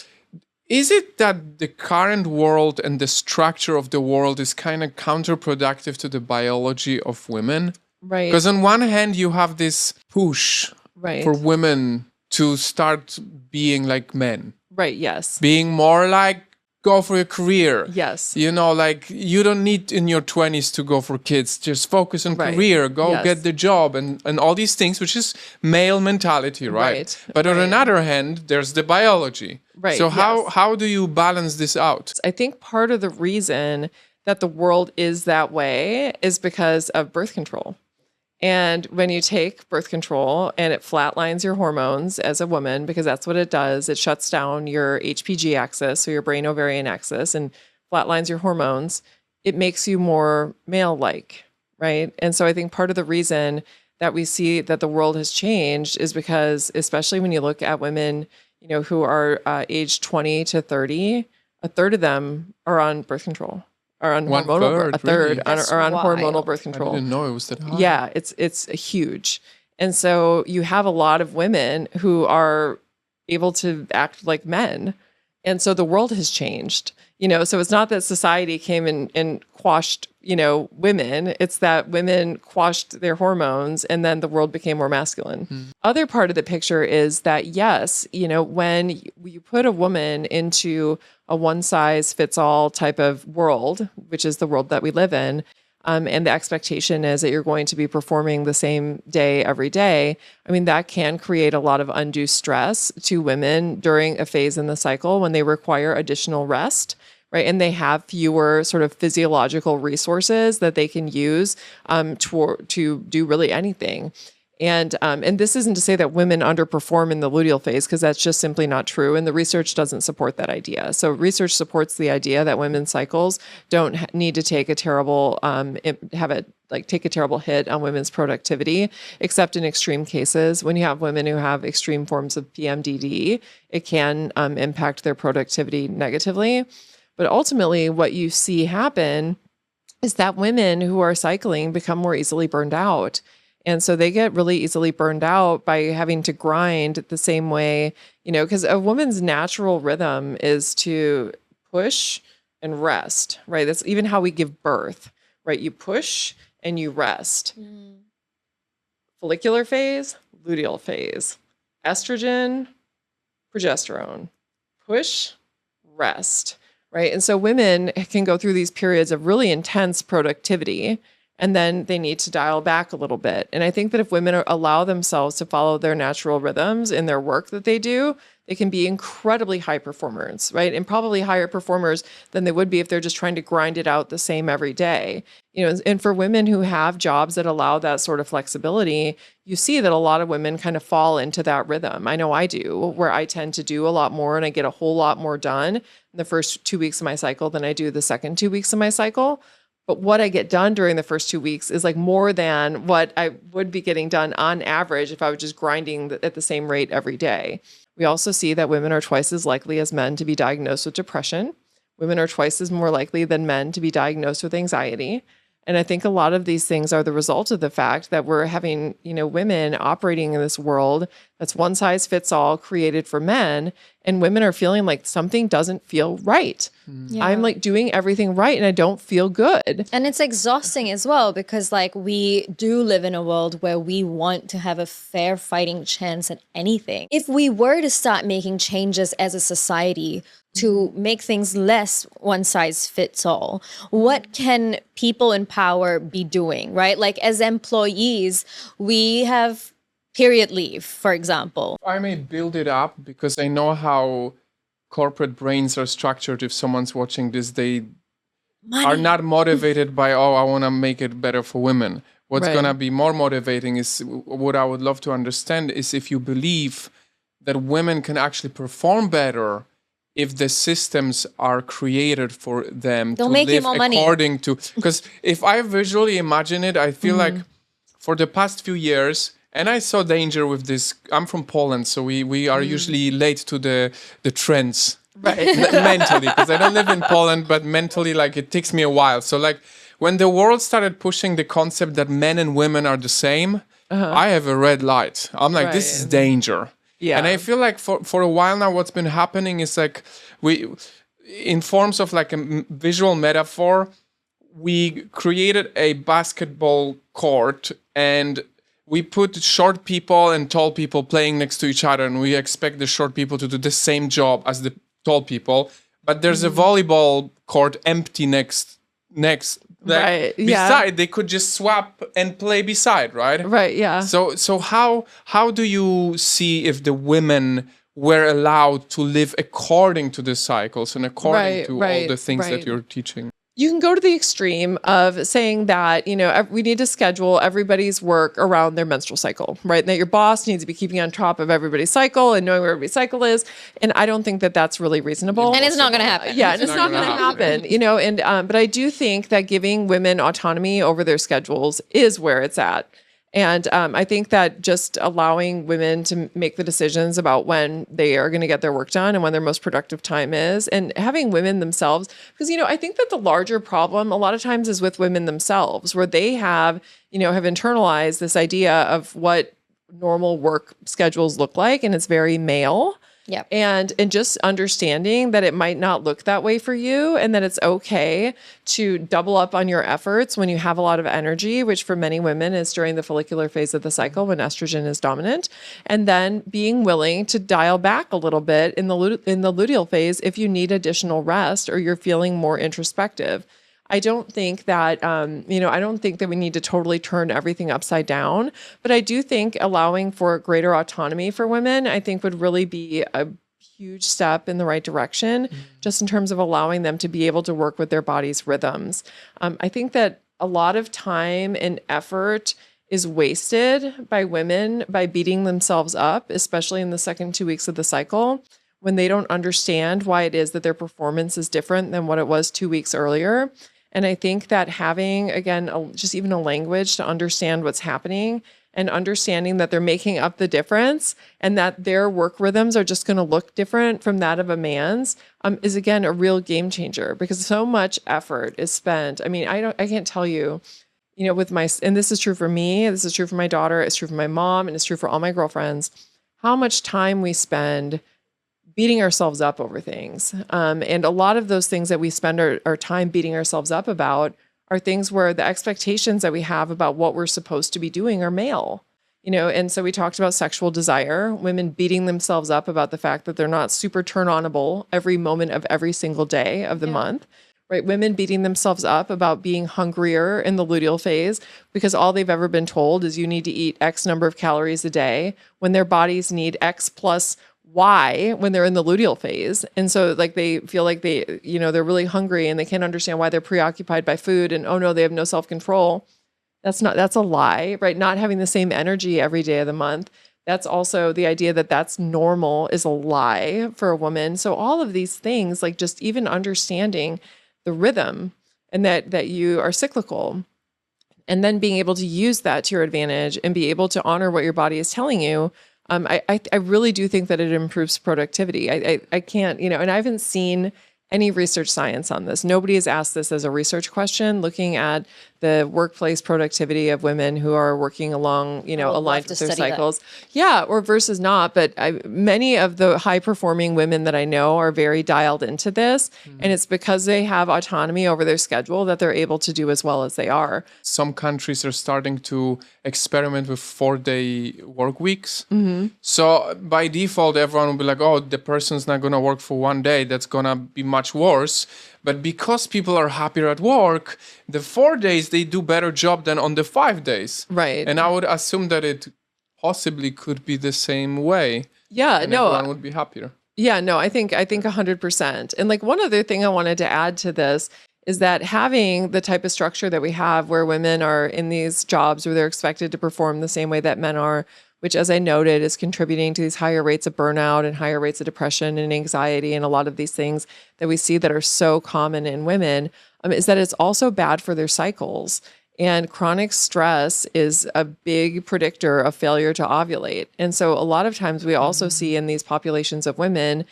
is it that the current world and the structure of the world is kind of counterproductive to the biology of women? Right. Because on one hand, you have this push Right. for women to start being like men, Right. Yes. being more like go for your career. Yes. You know, like you don't need in your 20s to go for kids. Just focus on Right. career, go Yes. get the job and all these things, which is male mentality, right? Right. But on Right. another hand, there's the biology. Right, So yes. how do you balance this out? I think part of the reason that the world is that way is because of birth control. And when you take birth control and it flatlines your hormones as a woman, because that's what it does, it shuts down your HPG axis, so your brain ovarian axis, and flatlines your hormones, it makes you more male-like, right? And so I think part of the reason that we see that the world has changed is because, especially when you look at women, you know, who are aged 20 to 30, a third of them are on birth control. Are on One hormonal, third, a third really? are That's on hormonal wild. birth I control. didn't know it was that high. Yeah, it's huge. And so you have a lot of women who are able to act like men. And so the world has changed. You know, so it's not that society came and quashed, you know, women. It's that women quashed their hormones and then the world became more masculine. Other part of the picture is that, yes, you know, when you put a woman into a one size fits all type of world, which is the world that we live in, and the expectation is that you're going to be performing the same day every day. I mean, that can create a lot of undue stress to women during a phase in the cycle when they require additional rest, right? And they have fewer sort of physiological resources that they can use to do really anything. And this isn't to say that women underperform in the luteal phase, because that's just simply not true. And the research doesn't support that idea. So research supports the idea that women's cycles don't need to take a terrible, take a terrible hit on women's productivity, except in extreme cases. When you have women who have extreme forms of PMDD, it can impact their productivity negatively. But ultimately, what you see happen is that women who are cycling become more easily burned out. And so they get really easily burned out by having to grind the same way, you know, because a woman's natural rhythm is to push and rest, right? That's even how we give birth, right? You push and you rest. Follicular phase, luteal phase, estrogen, progesterone, push, rest, right? And so women can go through these periods of really intense productivity, and then they need to dial back a little bit. And I think that if women allow themselves to follow their natural rhythms in their work that they do, they can be incredibly high performers, right? And probably higher performers than they would be if they're just trying to grind it out the same every day. You know, and for women who have jobs that allow that sort of flexibility, you see that a lot of women kind of fall into that rhythm. I know I do, where I tend to do a lot more and I get a whole lot more done in the first 2 weeks of my cycle than I do the second 2 weeks of my cycle. But what I get done during the first 2 weeks is like more than what I would be getting done on average if I was just grinding at the same rate every day. We also see that women are twice as likely as men to be diagnosed with depression. Women are twice as more likely than men to be diagnosed with anxiety. And I think a lot of these things are the result of the fact that we're having, you know, women operating in this world that's one size fits all created for men. And women are feeling like something doesn't feel right. Yeah. I'm like doing everything right and I don't feel good. And it's exhausting as well, because like we do live in a world where we want to have a fair fighting chance at anything. If we were to start making changes as a society to make things less one size fits all, what can people in power be doing, right? Like as employees, we have period leave, for example. I may build it up because I know how corporate brains are structured. If someone's watching this, they are not motivated by, oh, I want to make it better for women. What's Right. going to be more motivating is what I would love to understand is if you believe that women can actually perform better if the systems are created for them They'll to make you live more money. according to. Because if I visually imagine it, I feel like for the past few years, and I saw danger with this. I'm from Poland, so we are usually late to the trends. Right. Mentally, because I don't live in Poland, but mentally, like, it takes me a while. So, like, when the world started pushing the concept that men and women are the same, I have a red light. I'm like, this is Right. danger. Yeah. And I feel like for a while now, what's been happening is like in forms of like a visual metaphor, we created a basketball court and we put short people and tall people playing next to each other, and we expect the short people to do the same job as the tall people. but there's a volleyball court empty next Right, yeah. beside. They could just swap and play beside, right? Right. Yeah. So how do you see if the women were allowed to live according to the cycles and according to all the things that you're teaching? You can go to the extreme of saying that, we need to schedule everybody's work around their menstrual cycle, right? And that your boss needs to be keeping on top of everybody's cycle and knowing where everybody's cycle is. And I don't think that that's really reasonable. And it's not going to happen. Yeah, and it's not going to happen, but I do think that giving women autonomy over their schedules is where it's at. And I think that just allowing women to make the decisions about when they are going to get their work done and when their most productive time is, and having women themselves, because, I think that the larger problem a lot of times is with women themselves, where they have internalized this idea of what normal work schedules look like, and it's very male. Yep. And just understanding that it might not look that way for you, and that it's okay to double up on your efforts when you have a lot of energy, which for many women is during the follicular phase of the cycle when estrogen is dominant, and then being willing to dial back a little bit in the luteal phase if you need additional rest or you're feeling more introspective. I don't think that, I don't think that we need to totally turn everything upside down, but I do think allowing for greater autonomy for women, I think would really be a huge step in the right direction, just in terms of allowing them to be able to work with their body's rhythms. I think that a lot of time and effort is wasted by women by beating themselves up, especially in the second 2 weeks of the cycle, when they don't understand why it is that their performance is different than what it was 2 weeks earlier. And I think that having, again, just even a language to understand what's happening and understanding that they're making up the difference and that their work rhythms are just going to look different from that of a man's is, again, a real game changer, because so much effort is spent. I mean, I can't tell you, and this is true for me, this is true for my daughter, it's true for my mom, and it's true for all my girlfriends, how much time we spend beating ourselves up over things. And a lot of those things that we spend our time beating ourselves up about are things where the expectations that we have about what we're supposed to be doing are male. And so we talked about sexual desire, women beating themselves up about the fact that they're not super turn-onable every moment of every single day of the month, right? Women beating themselves up about being hungrier in the luteal phase because all they've ever been told is you need to eat X number of calories a day when their bodies need X plus Y when they're in the luteal phase. And so they feel like they're really hungry and they can't understand why they're preoccupied by food, and oh no, they have no self-control. That's a lie, right? Not having the same energy every day of the month. That's also the idea that that's normal is a lie for a woman. So all of these things, like just even understanding the rhythm and that you are cyclical, and then being able to use that to your advantage and be able to honor what your body is telling you. I really do think that it improves productivity. I can't, and I haven't seen any research science on this. Nobody has asked this as a research question, looking at the workplace productivity of women who are working along, aligned with their cycles. Yeah, or versus not. But many of the high performing women that I know are very dialed into this. And it's because they have autonomy over their schedule that they're able to do as well as they are. Some countries are starting to experiment with 4-day work weeks. So by default, everyone will be like, oh, the person's not going to work for 1 day. That's going to be much worse. But because people are happier at work, the 4 days, they do better job than on the 5 days. Right. And I would assume that it possibly could be the same way. Yeah, and no. everyone would be happier. Yeah, no, I think 100%. And one other thing I wanted to add to this is that having the type of structure that we have where women are in these jobs where they're expected to perform the same way that men are, which, as I noted, is contributing to these higher rates of burnout and higher rates of depression and anxiety and a lot of these things that we see that are so common in women, is that it's also bad for their cycles. And chronic stress is a big predictor of failure to ovulate. And so a lot of times we also see in these populations of women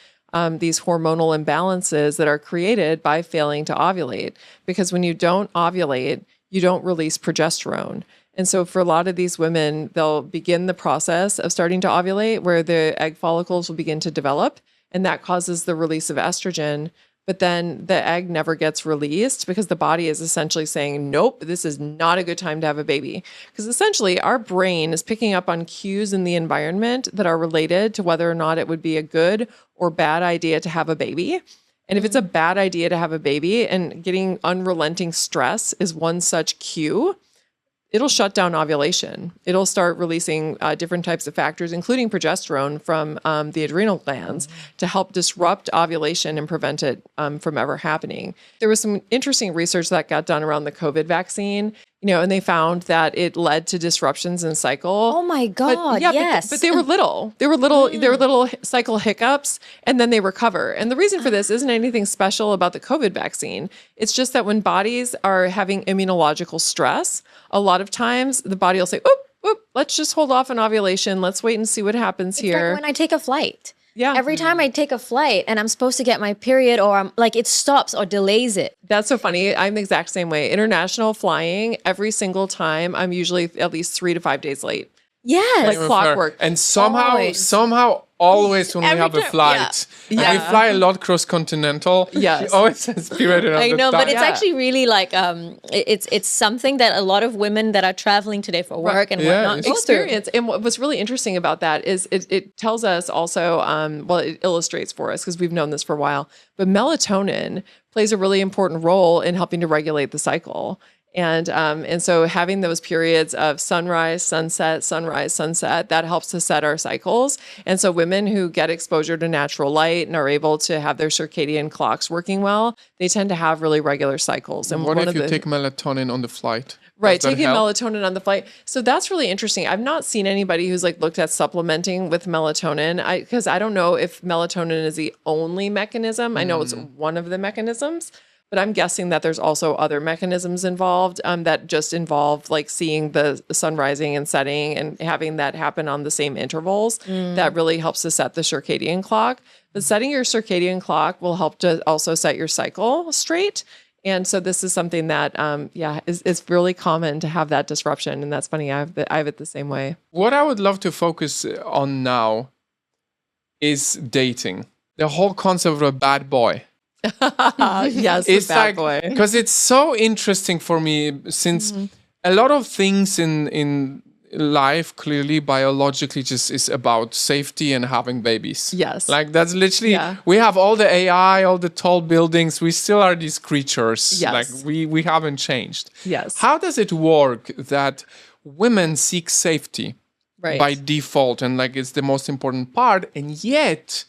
these hormonal imbalances that are created by failing to ovulate. Because when you don't ovulate, you don't release progesterone. And so for a lot of these women, they'll begin the process of starting to ovulate where the egg follicles will begin to develop, and that causes the release of estrogen. But then the egg never gets released because the body is essentially saying, nope, this is not a good time to have a baby. Because essentially our brain is picking up on cues in the environment that are related to whether or not it would be a good or bad idea to have a baby. And if it's a bad idea to have a baby and getting unrelenting stress is one such cue, it'll shut down ovulation. It'll start releasing different types of factors, including progesterone from the adrenal glands to help disrupt ovulation and prevent it from ever happening. There was some interesting research that got done around the COVID vaccine, and they found that it led to disruptions in cycle. Oh my God, yes. But they were little. They were little cycle hiccups, and then they recover. And the reason for this isn't anything special about the COVID vaccine. It's just that when bodies are having immunological stress, a lot of times the body will say, oop, let's just hold off on ovulation. Let's wait and see what happens here. Like when I take a flight. Yeah. Every time I take a flight and I'm supposed to get my period, or I'm like, it stops or delays it. That's so funny. I'm the exact same way. International flying, every single time, I'm usually at least 3 to 5 days late. Yes. Like clockwork. And somehow, always when we have a flight, and we fly a lot cross-continental, Yes. she always has period around I the know, time. but it's actually really like it's something that a lot of women that are traveling today for work and whatnot go through. Experience. And what's really interesting about that is it tells us also, it illustrates for us because we've known this for a while, but melatonin plays a really important role in helping to regulate the cycle. And so having those periods of sunrise, sunset, that helps to set our cycles. And so women who get exposure to natural light and are able to have their circadian clocks working well, they tend to have really regular cycles. And what if you take melatonin on the flight? Right, Does that taking help? melatonin on the flight. So that's really interesting. I've not seen anybody who's looked at supplementing with melatonin because I don't know if melatonin is the only mechanism. I know it's one of the mechanisms. But I'm guessing that there's also other mechanisms involved that just involve seeing the sun rising and setting and having that happen on the same intervals. That really helps to set the circadian clock. But setting your circadian clock will help to also set your cycle straight. And so this is something that, is really common to have that disruption. And that's funny. I have it the same way. What I would love to focus on now is dating. The whole concept of a bad boy. Yes, It's the bad boy. because it's so interesting for me since a lot of things in life clearly biologically just is about safety and having babies. Yes. That's literally we have all the AI, all the tall buildings, we still are these creatures. Yes. We haven't changed. Yes. How does it work that women seek safety Right. by default and it's the most important part, and yet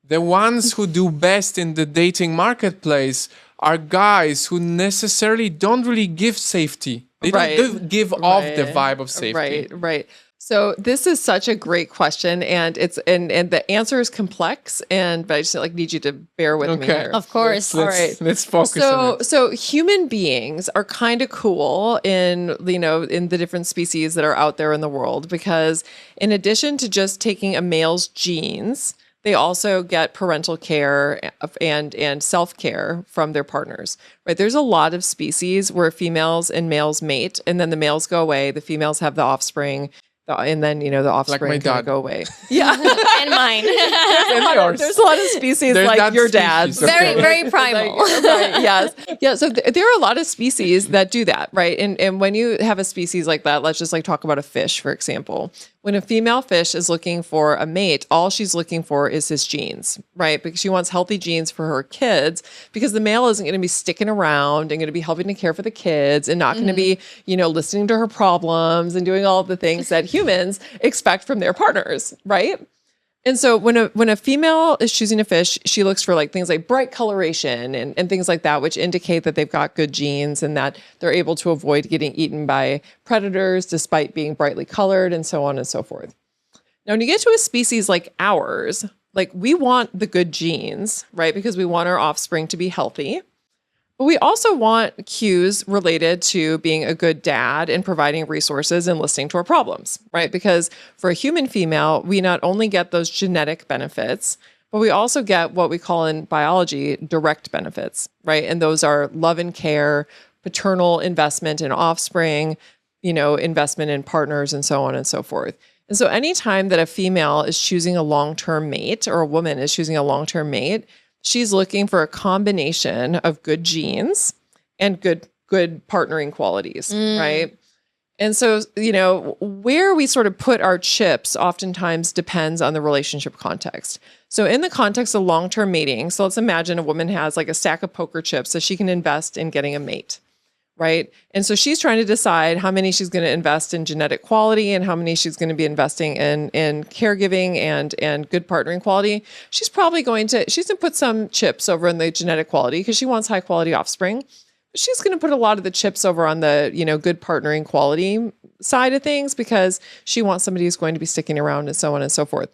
the ones who do best in the dating marketplace are guys who necessarily don't really give safety. They don't give off the vibe of safety. Right. So this is such a great question, and it's and the answer is complex. But I just need you to bear with me here. Of course. All right. Let's focus on it. So human beings are kind of cool in the different species that are out there in the world, because in addition to just taking a male's genes, they also get parental care and self-care from their partners, right? There's a lot of species where females and males mate, and then the males go away, the females have the offspring, and then, the offspring kind of go away. Yeah. And mine. There's a lot of species There's like that your species, dad's. okay. Very, very primal. Right, yes. Yeah. So there are a lot of species that do that, right? And when you have a species like that, let's just talk about a fish, for example. When a female fish is looking for a mate, all she's looking for is his genes, right? Because she wants healthy genes for her kids, because the male isn't going to be sticking around and going to be helping to care for the kids and not going to be, listening to her problems and doing all of the things that humans expect from their partners, right? And so when a female is choosing a fish, she looks for things like bright coloration and things like that, which indicate that they've got good genes and that they're able to avoid getting eaten by predators despite being brightly colored, and so on and so forth. Now, when you get to a species like ours, we want the good genes, right? Because we want our offspring to be healthy. But we also want cues related to being a good dad and providing resources and listening to our problems, right? Because for a human female, we not only get those genetic benefits, but we also get what we call in biology direct benefits, right? And those are love and care, paternal investment in offspring, investment in partners, and so on and so forth. And so anytime that a female is choosing a long-term mate, or a woman is choosing a long-term mate, she's looking for a combination of good genes and good partnering qualities, right? And so, where we sort of put our chips oftentimes depends on the relationship context. So in the context of long-term mating, so let's imagine a woman has like a stack of poker chips so she can invest in getting a mate, right? And so she's trying to decide how many she's going to invest in genetic quality and how many she's going to be investing in caregiving and good partnering quality. She's going to put some chips over in the genetic quality because she wants high quality offspring. She's going to put a lot of the chips over on the, good partnering quality side of things because she wants somebody who's going to be sticking around and so on and so forth,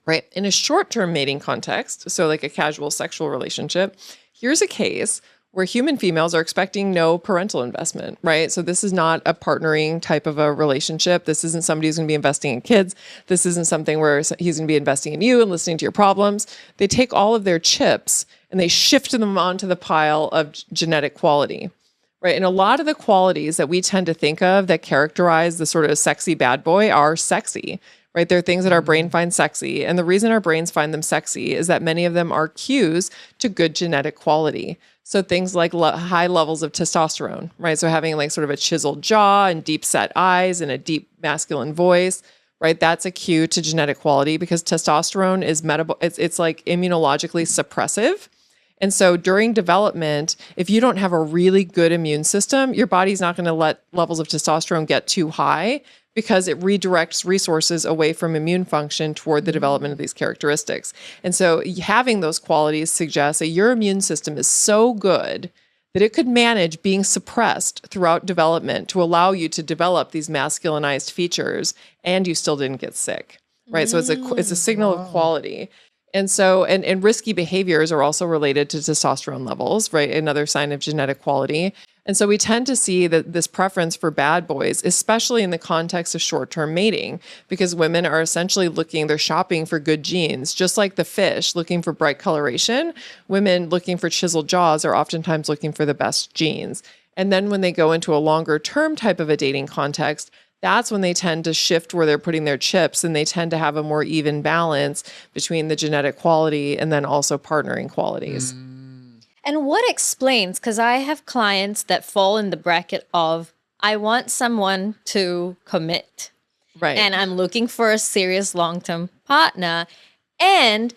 right? In a short-term mating context, so like a casual sexual relationship, here's a case where human females are expecting no parental investment, right? So this is not a partnering type of a relationship. This isn't somebody who's going to be investing in kids. This isn't something where he's going to be investing in you and listening to your problems. They take all of their chips and they shift them onto the pile of genetic quality, right? And a lot of the qualities that we tend to think of that characterize the sort of sexy bad boy are sexy, right? They're things that our brain finds sexy. And the reason our brains find them sexy is that many of them are cues to good genetic quality. So things like high levels of testosterone, right? So having like sort of a chiseled jaw and deep set eyes and a deep masculine voice, right? That's a cue to genetic quality because testosterone is it's like immunologically suppressive. And so during development, if you don't have a really good immune system, your body's not going to let levels of testosterone get too high because it redirects resources away from immune function toward the development of these characteristics. And so having those qualities suggests that your immune system is so good that it could manage being suppressed throughout development to allow you to develop these masculinized features and you still didn't get sick, right? So it's a signal of quality. And so, and risky behaviors are also related to testosterone levels, right? Another sign of genetic quality. And so we tend to see that this preference for bad boys, especially in the context of short-term mating, because women are essentially they're shopping for good genes. Just like the fish looking for bright coloration, women looking for chiseled jaws are oftentimes looking for the best genes. And then when they go into a longer term type of a dating context, that's when they tend to shift where they're putting their chips and they tend to have a more even balance between the genetic quality and then also partnering qualities. And what explains, because I have clients that fall in the bracket of, I want someone to commit. Right. And I'm looking for a serious long-term partner. And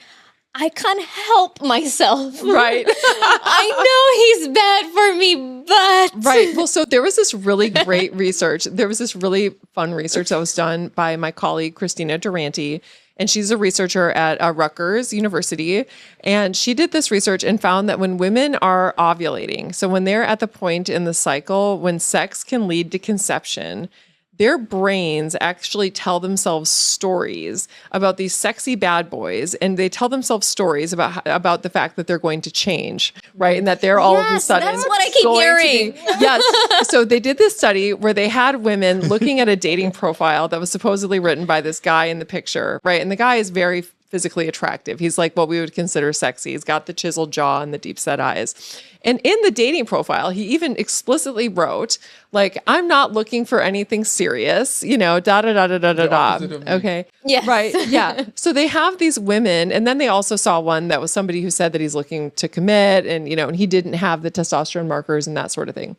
I can't help myself. Right. I know he's bad for me, but... Right. Well, so there was this really great research. There was this really fun research that was done by my colleague, Christina Durante, and she's a researcher at Rutgers University. And she did this research and found that when women are ovulating, so when they're at the point in the cycle when sex can lead to conception, their brains actually tell themselves stories about these sexy bad boys, and they tell themselves stories about the fact that they're going to change, right? And that they're all of a sudden that's what I keep hearing. Yes. So they did this study where they had women looking at a dating profile that was supposedly written by this guy in the picture, right? And the guy is very physically attractive. He's like what we would consider sexy. He's got the chiseled jaw and the deep set eyes. And in the dating profile, he even explicitly wrote, like, I'm not looking for anything serious, da da da da da da da. Okay. Yes. Right. Yeah. So they have these women, and then they also saw one that was somebody who said that he's looking to commit, and and he didn't have the testosterone markers and that sort of thing.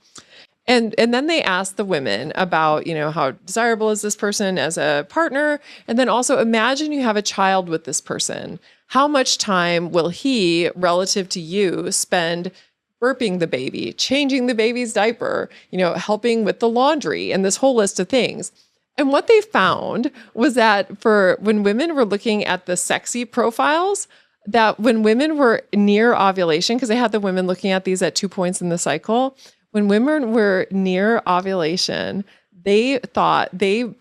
And then they asked the women about, how desirable is this person as a partner? And then also imagine you have a child with this person. How much time will he, relative to you, spend burping the baby, changing the baby's diaper, helping with the laundry, and this whole list of things? And what they found was that when women were looking at the sexy profiles, that when women were near ovulation, because they had the women looking at these at 2 points in the cycle, when women were near ovulation, they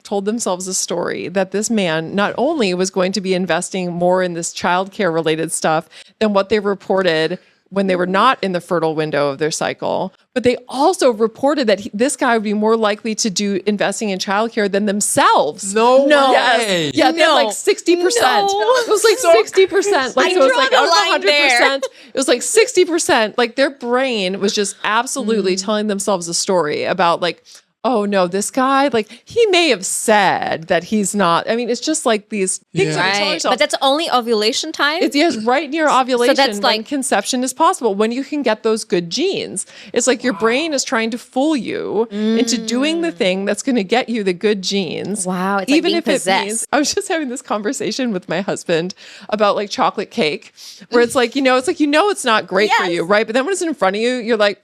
told themselves a story that this man not only was going to be investing more in this childcare related stuff than what they reported when they were not in the fertile window of their cycle, but they also reported that this guy would be more likely to do investing in childcare than themselves. No Yes. way. Yeah, they're like 60%. It was like 60%. Like, so it was like over 100%. It was like 60%. Like their brain was just absolutely telling themselves a story about like, oh no, this guy, like he may have said that he's not. I mean, it's just like these things that we tell Right. ourselves. But that's only ovulation time. It's yes, right near ovulation. that's when like- conception is possible, when you can get those good genes. It's like your brain is trying to fool you into doing the thing that's going to get you the good genes. Wow, it's like being possessed. I was just having this conversation with my husband about like chocolate cake, where it's like it's not great for you, right? But then when it's in front of you, you're like,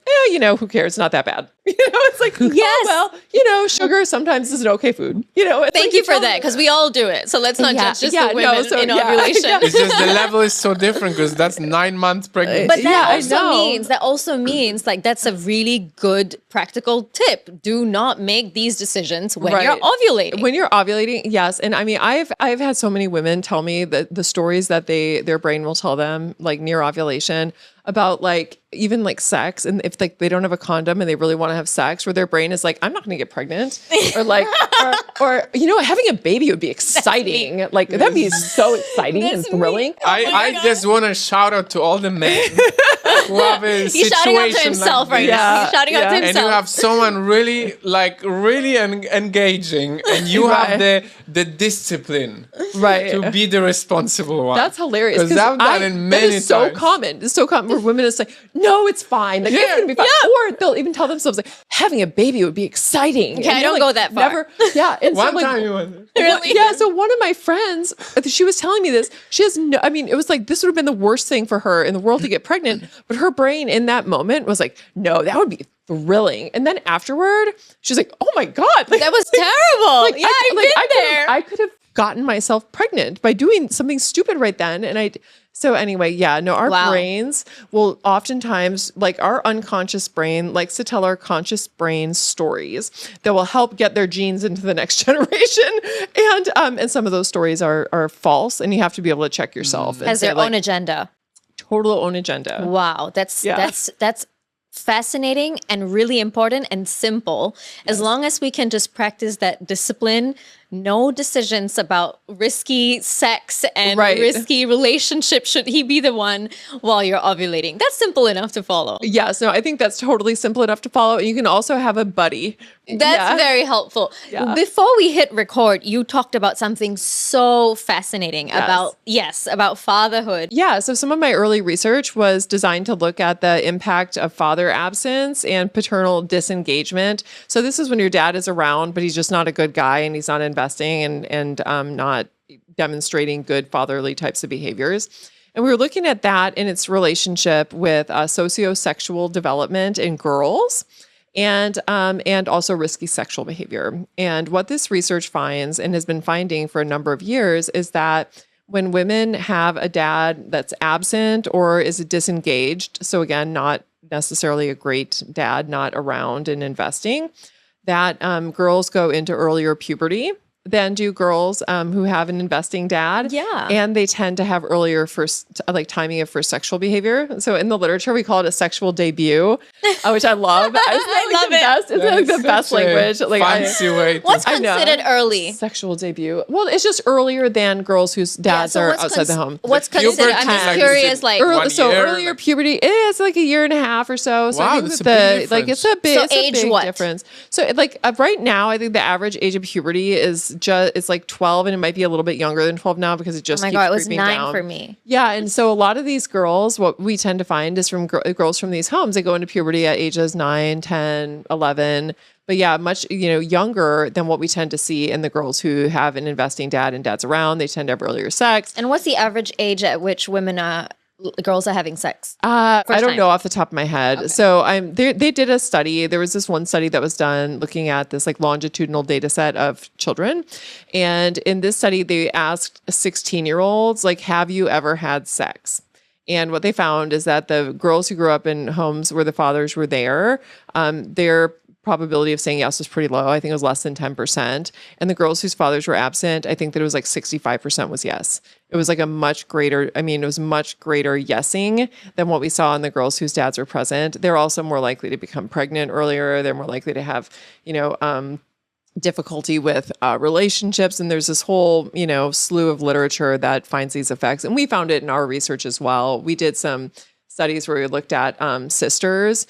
who cares? It's not that bad. It's like, Yes. oh, well, sugar sometimes is an okay food. It's Thank like you for that, because we all do it. So let's not judge just the women in yeah. ovulation. It's just the level is so different because that's 9 months pregnancy. But I that know. also means like that's a really good practical tip. Do not make these decisions when you're ovulating. When you're ovulating, yes. And I mean, I've had so many women tell me that the stories that their brain will tell them like near ovulation about like even like sex, and if like they don't have a condom and they really want to have sex, where their brain is like, I'm not going to get pregnant, or like, or having a baby would be exciting. Like that'd be so exciting and thrilling. I just want to shout out to all the men who have a He's shouting out to situation himself like right this. now. He's shouting out to And himself. you have someone really engaging, and you have the discipline Right. to be the responsible one. That's hilarious. Because I've done it many that is so times. common. It's so common where women is like, no, it's fine. Like, it's Yeah. gonna be fine. Or they'll even tell themselves like, having a baby would be exciting. Okay, And I you're don't like, go that far. Never. Yeah. And One so, like, time you went. Really? Yeah. So one of my friends, she was telling me this. She has no. I mean, it was like this would have been the worst thing for her in the world to get pregnant, but her brain in that moment was like, no, that would be thrilling. And then afterward, she's like, oh my god, like, That was terrible. Yeah, I've been there. I could have gotten myself pregnant by doing something stupid right then. And so anyway, yeah, no, our Wow. brains will oftentimes, like our unconscious brain likes to tell our conscious brain stories that will help get their genes into the next generation. And some of those stories are false, and you have to be able to check yourself. and Has say, their like, own agenda. total own agenda. Wow, that's fascinating and really important and simple. As long as we can just practice that discipline, no decisions about risky sex and Right. risky relationship should he be the one while you're ovulating. That's simple enough to follow. Yes, no, I think that's totally simple enough to follow. You can also have a buddy. That's very helpful. Yeah. Before we hit record, you talked about something so fascinating about fatherhood. Yeah, so some of my early research was designed to look at the impact of father absence and paternal disengagement. So this is when your dad is around, but he's just not a good guy and he's not investing and not demonstrating good fatherly types of behaviors. And we were looking at that in its relationship with sociosexual development in girls and also risky sexual behavior. And what this research finds and has been finding for a number of years is that when women have a dad that's absent or is disengaged, so again, not necessarily a great dad, not around and investing, that girls go into earlier puberty than do girls who have an investing dad. Yeah. And they tend to have earlier timing of first sexual behavior. So in the literature, we call it a sexual debut, which I love. I love it. It's like the best language. Like fancy way. What's I know. considered early? Sexual debut. Well, it's just earlier than girls whose dads so are what's outside the home. What's The considered? puberty, I'm like, just is curious. it Like, early- 1 year, Earlier like- puberty is like a year and a half or so. So Wow, I think that's that a big like it's a big, So it's a age big what? difference. So like right now, I think the average age of puberty is it's like 12, and it might be a little bit younger than 12 now because it just oh my keeps god, it was creeping 9 down. for me. Yeah, and so a lot of these girls, what we tend to find is from girls from these homes, they go into puberty at ages 9, 10, 11. But yeah, much younger than what we tend to see in the girls who have an investing dad and dad's around. They tend to have earlier sex. And what's the average age at which girls are having sex? I don't time. know off the top of my head. So they did a study. There was this one study that was done looking at this like longitudinal data set of children. And in this study, they asked 16-year-olds, like, have you ever had sex? And what they found is that the girls who grew up in homes where the fathers were there, their probability of saying yes was pretty low. I think it was less than 10%. And the girls whose fathers were absent, I think that it was like 65% was yes. It was like it was much greater yesing than what we saw in the girls whose dads were present. They're also more likely to become pregnant earlier. They're more likely to have, difficulty with relationships. And there's this whole, slew of literature that finds these effects. And we found it in our research as well. We did some studies where we looked at sisters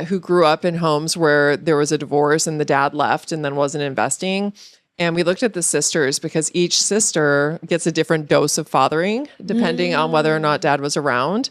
who grew up in homes where there was a divorce and the dad left and then wasn't investing. And we looked at the sisters because each sister gets a different dose of fathering depending on whether or not dad was around.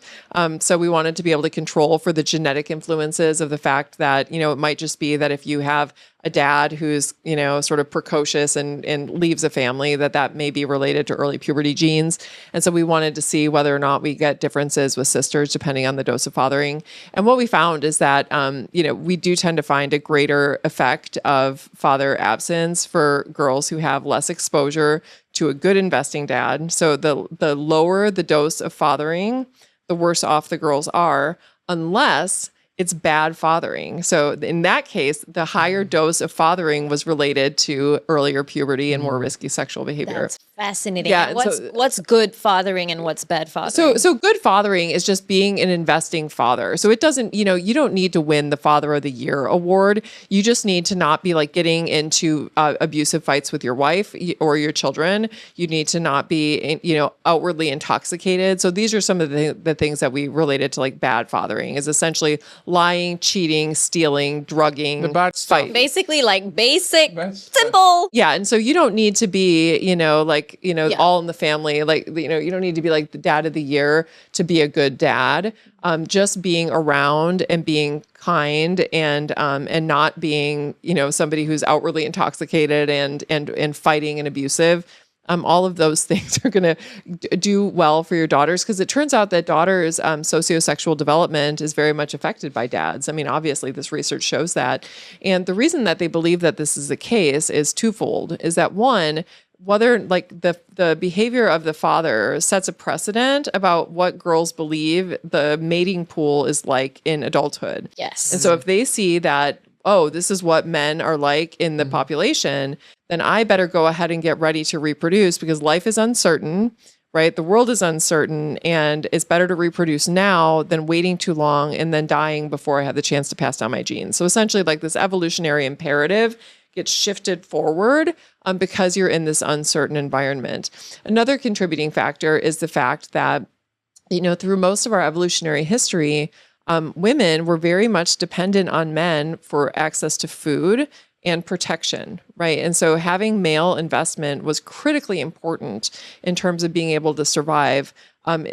So we wanted to be able to control for the genetic influences of the fact that, it might just be that if you have a dad who's, sort of precocious and leaves a family, that may be related to early puberty genes. And so we wanted to see whether or not we get differences with sisters depending on the dose of fathering. And what we found is that, we do tend to find a greater effect of father absence for girls who have less exposure to a good investing dad. So the lower the dose of fathering, the worse off the girls are, unless it's bad fathering. So in that case, the higher dose of fathering was related to earlier puberty and more risky sexual behavior. That's fascinating. Yeah, What's good fathering and what's bad fathering? So good fathering is just being an investing father. So it doesn't, you don't need to win the Father of the Year award. You just need to not be like getting into abusive fights with your wife or your children. You need to not be, outwardly intoxicated. So these are some of the things that we related to like bad fathering is essentially lying, cheating, stealing, drugging, The bad stuff. fight. Basically, like basic, That's- simple. Yeah. And so you don't need to be, Yeah. all in the family. Like, you don't need to be like the dad of the year to be a good dad. Just being around and being kind and not being, somebody who's outwardly intoxicated and fighting and abusive. All of those things are going to do well for your daughters because it turns out that daughters' sociosexual development is very much affected by dads. I mean, obviously, this research shows that. And the reason that they believe that this is the case is twofold, is that one, whether like the behavior of the father sets a precedent about what girls believe the mating pool is like in adulthood. Yes. And so if they see that, oh, this is what men are like in the population, then I better go ahead and get ready to reproduce because life is uncertain, right? The world is uncertain and it's better to reproduce now than waiting too long and then dying before I have the chance to pass down my genes. So essentially like this evolutionary imperative gets shifted forward because you're in this uncertain environment. Another contributing factor is the fact that, through most of our evolutionary history, women were very much dependent on men for access to food and protection, right? And so having male investment was critically important in terms of being able to survive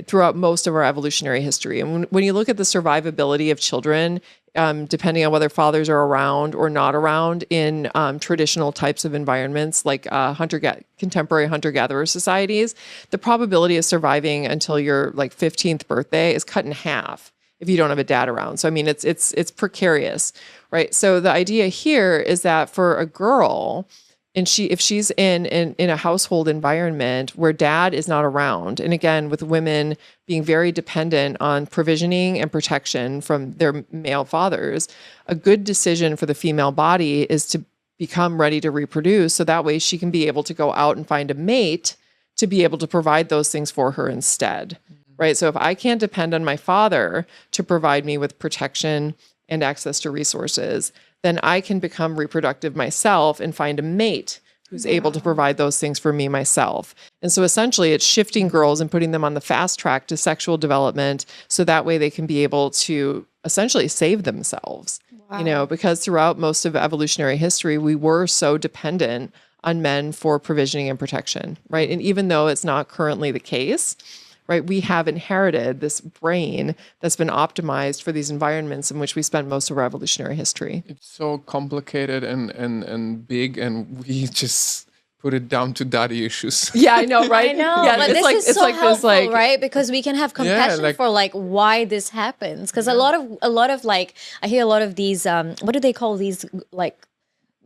throughout most of our evolutionary history. And when you look at the survivability of children, depending on whether fathers are around or not around in traditional types of environments like contemporary hunter-gatherer societies, the probability of surviving until your like 15th birthday is cut in half if you don't have a dad around. So I mean, it's precarious, right? So the idea here is that for a girl, and if she's in a household environment where dad is not around, and again, with women being very dependent on provisioning and protection from their male fathers, a good decision for the female body is to become ready to reproduce. So that way she can be able to go out and find a mate to be able to provide those things for her instead. Right. So if I can't depend on my father to provide me with protection and access to resources, then I can become reproductive myself and find a mate who's able to provide those things for me myself. And so essentially it's shifting girls and putting them on the fast track to sexual development so that way they can be able to essentially save themselves. Wow. Because throughout most of evolutionary history, we were so dependent on men for provisioning and protection, right? And even though it's not currently the case, right, we have inherited this brain that's been optimized for these environments in which we spend most of our evolutionary history. It's so complicated and big, and we just put it down to daddy issues. Yeah, I know, right? I know, Yeah, but it's this like is it's so like helpful, this, like right? Because we can have compassion like- for like why this happens. Because a lot of like I hear a lot of these what do they call these like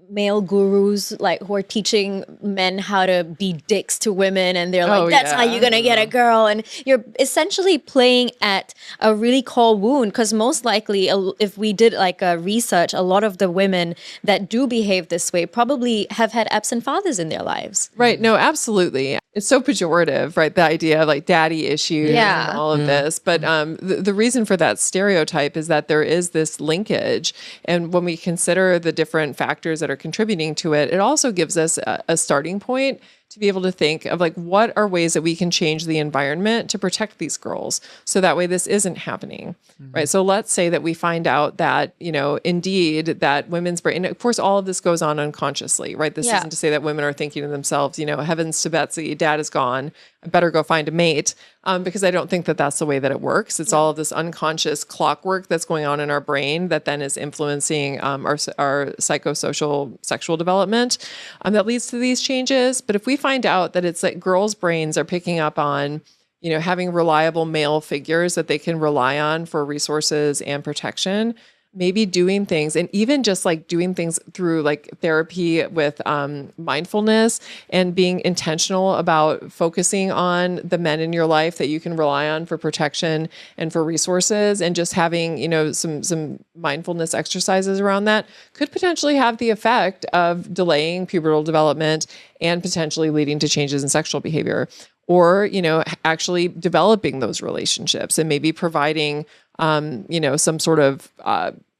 male gurus like who are teaching men how to be dicks to women, and they're like, Oh, that's how yeah. you're gonna get a girl, and you're essentially playing at a really cold wound. Because most likely if we did like a research, a lot of the women that do behave this way probably have had absent fathers in their lives. Right. No, absolutely. It's so pejorative, right? The idea of like daddy issues Yeah. and all of this. But the reason for that stereotype is that there is this linkage. And when we consider the different factors that are contributing to it, it also gives us a starting point to be able to think of like, what are ways that we can change the environment to protect these girls so that way this isn't happening, right? So let's say that we find out that, indeed that women's brain, and of course, all of this goes on unconsciously, right? This isn't to say that women are thinking to themselves, heavens to Betsy, dad is gone. I better go find a mate, because I don't think that that's the way that it works. It's all of this unconscious clockwork that's going on in our brain that then is influencing our psychosocial sexual development that leads to these changes. But if we find out that it's like girls' brains are picking up on, having reliable male figures that they can rely on for resources and protection, maybe doing things, and even just like doing things through like therapy with mindfulness and being intentional about focusing on the men in your life that you can rely on for protection and for resources, and just having, some mindfulness exercises around that could potentially have the effect of delaying pubertal development and potentially leading to changes in sexual behavior, or, actually developing those relationships and maybe providing, some sort of,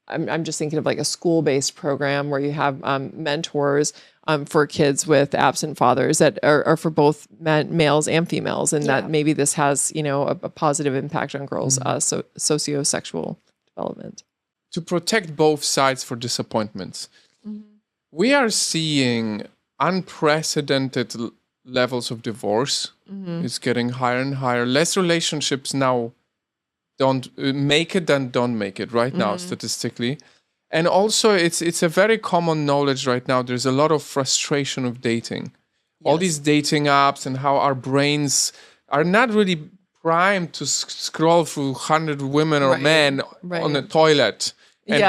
I'm just thinking of like a school-based program where you have mentors for kids with absent fathers that are for both males and females, and that maybe this has, a positive impact on girls' sociosexual development. To protect both sides for disappointments, we are seeing unprecedented levels of divorce. It's getting higher and higher. Less relationships now don't make it than don't make it right now, statistically. And also it's a very common knowledge right now. There's a lot of frustration of dating. All these dating apps, and how our brains are not really primed to scroll through 100 women or men on the toilet. And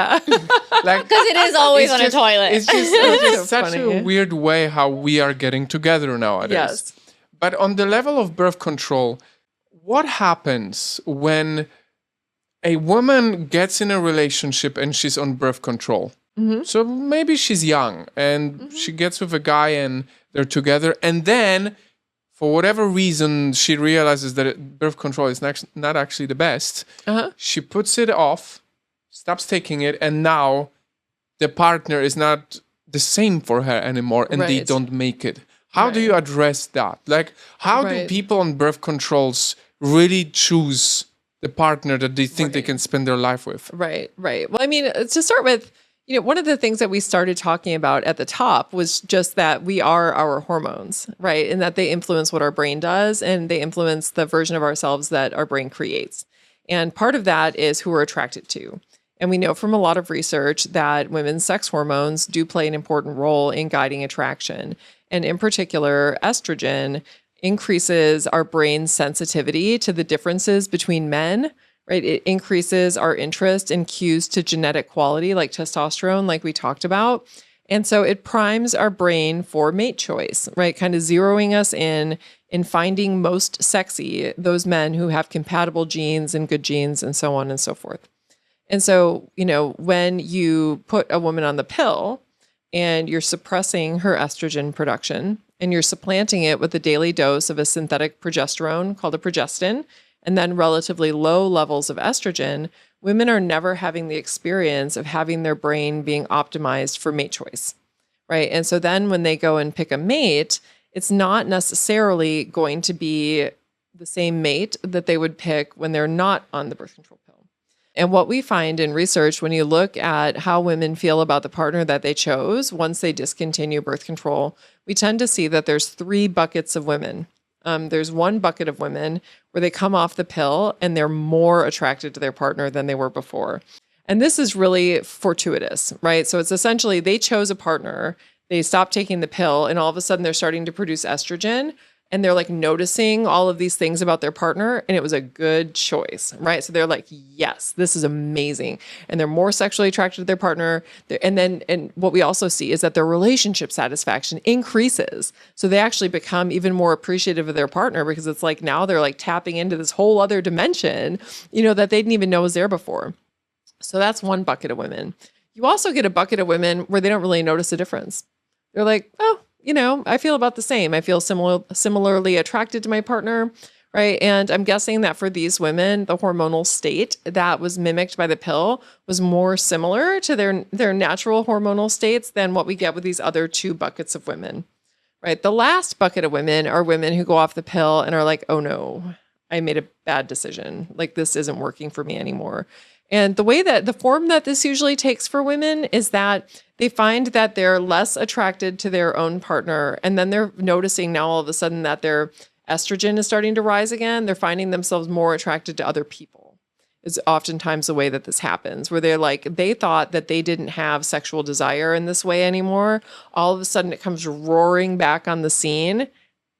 like, Because it is always on a toilet. It's just such a weird way how we are getting together nowadays. Yes. But on the level of birth control, what happens when a woman gets in a relationship and she's on birth control? So maybe she's young and she gets with a guy and they're together, and then for whatever reason she realizes that birth control is not actually the best. She puts it off, stops taking it, and now the partner is not the same for her anymore, and they don't make it. How do you address that? Like, how do people on birth controls really choose the partner that they think they can spend their life with? Right. Well, I mean, to start with, one of the things that we started talking about at the top was just that we are our hormones, right? And that they influence what our brain does, and they influence the version of ourselves that our brain creates. And part of that is who we're attracted to. And we know from a lot of research that women's sex hormones do play an important role in guiding attraction. And in particular, estrogen increases our brain's sensitivity to the differences between men, right? It increases our interest in cues to genetic quality, like testosterone, like we talked about. And so it primes our brain for mate choice, right? Kind of zeroing us in finding most sexy those men who have compatible genes and good genes and so on and so forth. And so, when you put a woman on the pill and you're suppressing her estrogen production and you're supplanting it with a daily dose of a synthetic progesterone called a progestin, and then relatively low levels of estrogen, women are never having the experience of having their brain being optimized for mate choice, right? And so then when they go and pick a mate, it's not necessarily going to be the same mate that they would pick when they're not on the birth control pill. And what we find in research, when you look at how women feel about the partner that they chose once they discontinue birth control, we tend to see that there's 3 buckets of women. There's one bucket of women where they come off the pill and they're more attracted to their partner than they were before. And this is really fortuitous, right? So it's essentially they chose a partner, they stopped taking the pill, and all of a sudden they're starting to produce estrogen. And they're like noticing all of these things about their partner, and it was a good choice, right? So they're like, yes, this is amazing. And they're more sexually attracted to their partner. And what we also see is that their relationship satisfaction increases. So they actually become even more appreciative of their partner, because it's like now they're like tapping into this whole other dimension, that they didn't even know was there before. So that's one bucket of women. You also get a bucket of women where they don't really notice a difference. They're like, oh, I feel about the same. I feel similarly attracted to my partner, right? And I'm guessing that for these women, the hormonal state that was mimicked by the pill was more similar to their natural hormonal states than what we get with these other 2 buckets of women, right? The last bucket of women are women who go off the pill and are like, oh no, I made a bad decision. Like this isn't working for me anymore. And the form that this usually takes for women is that they find that they're less attracted to their own partner. And then they're noticing now all of a sudden that their estrogen is starting to rise again. They're finding themselves more attracted to other people. Is oftentimes the way that this happens, where they thought that they didn't have sexual desire in this way anymore. All of a sudden it comes roaring back on the scene,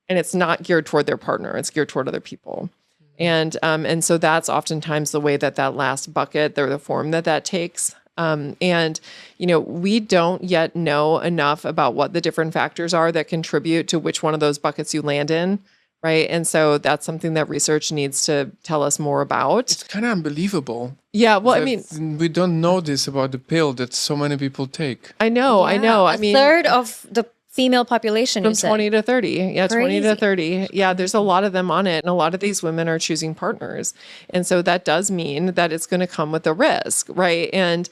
and it's not geared toward their partner. It's geared toward other people. And so that's oftentimes the way that last bucket, the form that takes. And, we don't yet know enough about what the different factors are that contribute to which one of those buckets you land in. Right. And so that's something that research needs to tell us more about. It's kind of unbelievable. Yeah. Well, We don't know this about the pill that so many people take. I know. A third of the female population, from you said. 20 to 30. Yeah, 20 to Crazy. 30. Yeah, there's a lot of them on it. And a lot of these women are choosing partners. And so that does mean that it's going to come with a risk, right? And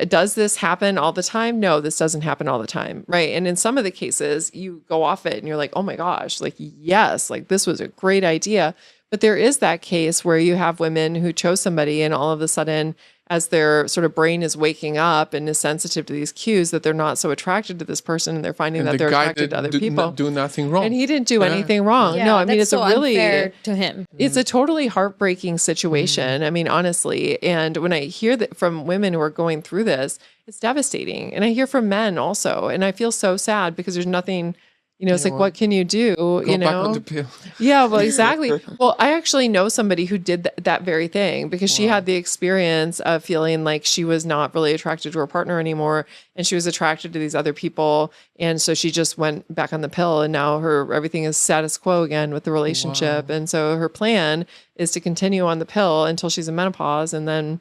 does this happen all the time? No, this doesn't happen all the time, right? And in some of the cases, you go off it and you're like, oh my gosh, like, yes, like this was a great idea. But there is that case where you have women who chose somebody and all of a sudden, as their sort of brain is waking up and is sensitive to these cues, that they're not so attracted to this person and they're finding that they're attracted to other people. Do nothing wrong. And he didn't do anything wrong. Yeah, No, I mean, that's it's so a really unfair to him. It's a totally heartbreaking situation. I mean, honestly. And when I hear that from women who are going through this, it's devastating. And I hear from men also. And I feel so sad because there's nothing, it's like, what can you do? Go back on the pill. Yeah, well, exactly. Well, I actually know somebody who did that very thing because she had the experience of feeling like she was not really attracted to her partner anymore and she was attracted to these other people. And so she just went back on the pill and now everything is status quo again with the relationship. And so her plan is to continue on the pill until she's in menopause and then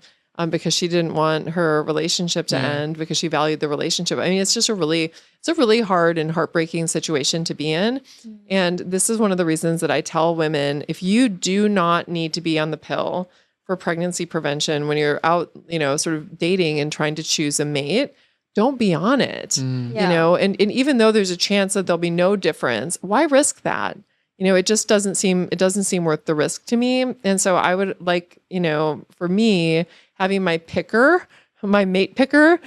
because she didn't want her relationship to end because she valued the relationship. I mean, it's a really hard and heartbreaking situation to be in. And this is one of the reasons that I tell women, if you do not need to be on the pill for pregnancy prevention, when you're out, sort of dating and trying to choose a mate, don't be on it, and even though there's a chance that there'll be no difference, why risk that? It just doesn't seem worth the risk to me. And so I would like, for me, having my mate picker,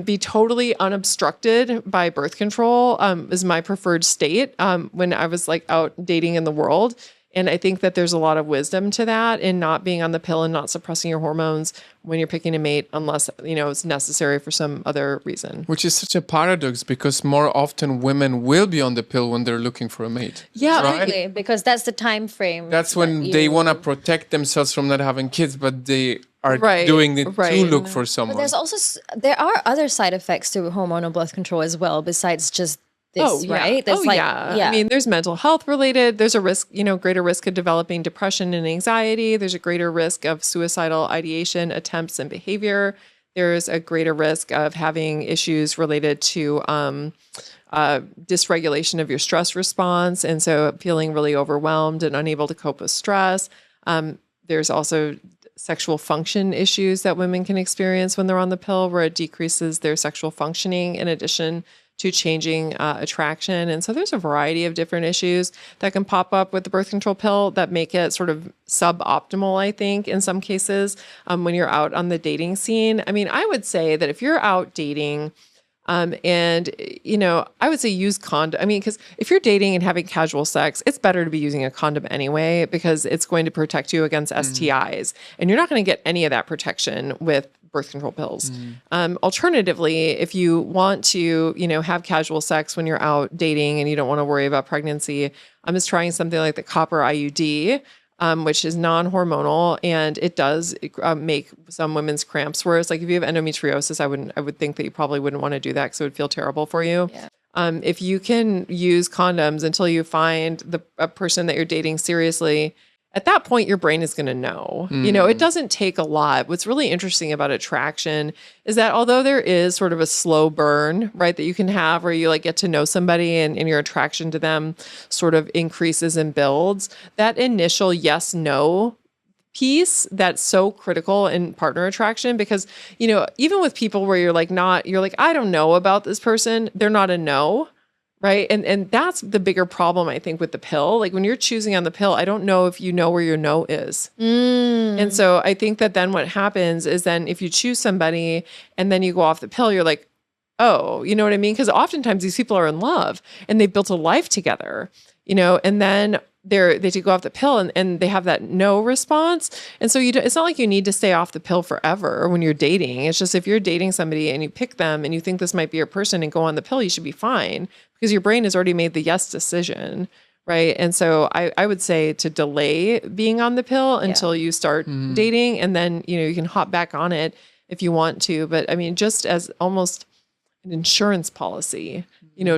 be totally unobstructed by birth control is my preferred state when I was like out dating in the world. And I think that there's a lot of wisdom to that in not being on the pill and not suppressing your hormones when you're picking a mate unless, it's necessary for some other reason. Which is such a paradox because more often women will be on the pill when they're looking for a mate. Yeah, right? Exactly, because that's the time frame. That's when they want to protect themselves from not having kids, but they are doing it to look for someone. But there are other side effects to hormonal birth control as well, besides just this, right? There's I mean, there's mental health related. There's a risk, greater risk of developing depression and anxiety. There's a greater risk of suicidal ideation, attempts, and behavior. There's a greater risk of having issues related to dysregulation of your stress response. And so feeling really overwhelmed and unable to cope with stress. There's also sexual function issues that women can experience when they're on the pill, where it decreases their sexual functioning in addition to changing attraction. And so there's a variety of different issues that can pop up with the birth control pill that make it sort of suboptimal, I think, in some cases when you're out on the dating scene. I mean, I would say that if you're out dating and, I would say use condom. I mean, because if you're dating and having casual sex, it's better to be using a condom anyway, because it's going to protect you against STIs. And you're not going to get any of that protection with birth control pills. Alternatively, if you want to, have casual sex when you're out dating and you don't want to worry about pregnancy, I'm just trying something like the copper IUD, which is non-hormonal, and it does make some women's cramps worse. Like if you have endometriosis, I would think that you probably wouldn't want to do that because it would feel terrible for you. Yeah. If you can use condoms until you find a person that you're dating seriously, at that point, your brain is going to know. It doesn't take a lot. What's really interesting about attraction is that although there is sort of a slow burn, right, that you can have where you like get to know somebody and your attraction to them sort of increases and builds, that initial yes, no piece that's so critical in partner attraction, because, even with people where you're like, I don't know about this person, they're not a no. right? And that's the bigger problem, I think, with the pill. Like when you're choosing on the pill, I don't know if you know where your no is. And so I think that then what happens is then if you choose somebody and then you go off the pill, you're like, oh, you know what I mean? Because oftentimes these people are in love and they've built a life together, and then they go off the pill and they have that no response. And so it's not like you need to stay off the pill forever when you're dating. It's just if you're dating somebody and you pick them and you think this might be your person and go on the pill, you should be fine because your brain has already made the yes decision. Right. And so I would say to delay being on the pill until you start dating, and then, you can hop back on it if you want to. But I mean, just as almost an insurance policy,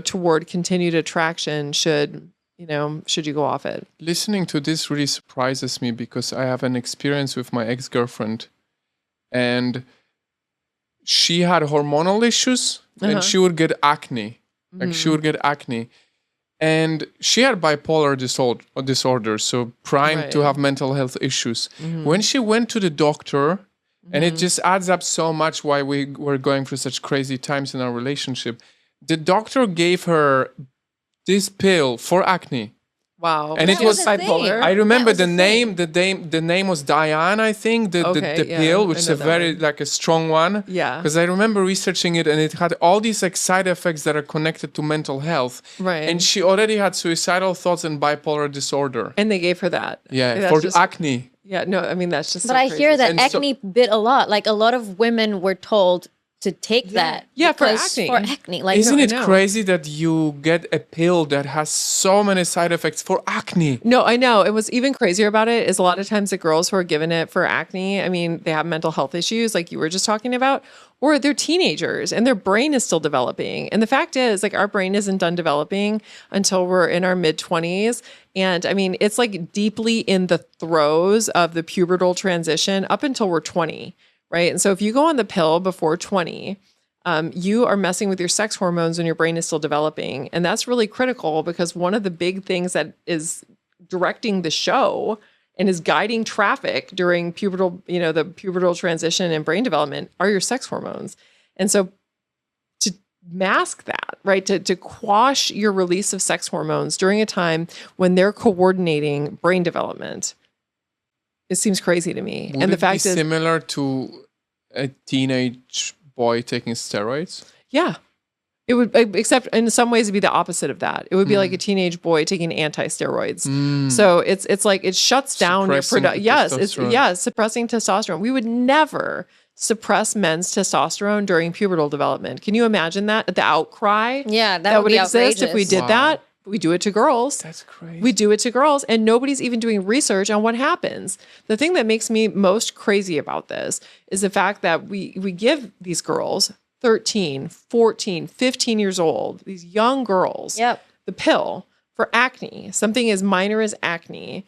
toward continued attraction should you go off it. Listening to this really surprises me because I have an experience with my ex-girlfriend, and she had hormonal issues and she would get acne. Like she would get acne. And she had bipolar disorder, so primed to have mental health issues. When she went to the doctor, and it just adds up so much why we were going through such crazy times in our relationship, the doctor gave her this pill for acne. Wow. And it was bipolar. I remember the name. The name was Diane, I think. The pill, which is a very a strong one. Yeah. Because I remember researching it, and it had all these side effects that are connected to mental health. Right. And she already had suicidal thoughts and bipolar disorder. And they gave her that. Yeah, for acne. Yeah. No, I mean that's just. But so I crazy. hear that And acne bit a lot. Like a lot of women were told to take that. Yeah, for because- acne. For acne. Like Isn't I it know. crazy that you get a pill that has so many side effects for acne? No, I know. It was even crazier about it is a lot of times the girls who are given it for acne, I mean, they have mental health issues like you were just talking about, or they're teenagers and their brain is still developing. And the fact is, like, our brain isn't done developing until we're in our mid-20s. And I mean, it's like deeply in the throes of the pubertal transition up until we're 20, right? And so if you go on the pill before 20, you are messing with your sex hormones and your brain is still developing. And that's really critical because one of the big things that is directing the show and is guiding traffic during pubertal, the pubertal transition and brain development are your sex hormones. And so to mask that, right, to quash your release of sex hormones during a time when they're coordinating brain development, it seems crazy to me. Would and the it fact be is similar to a teenage boy taking steroids? Yeah. It would, except in some ways, it'd be the opposite of that. It would be like a teenage boy taking anti-steroids. So it's like it shuts down your Suppressing testosterone. Suppressing testosterone. We would never suppress men's testosterone during pubertal development. Can you imagine that? The outcry that would be exist if we outrageous. did that. We do it to girls. That's crazy. We do it to girls, and nobody's even doing research on what happens. The thing that makes me most crazy about this is the fact that we give these girls 13, 14, 15 years old, these young girls, the pill for acne, something as minor as acne,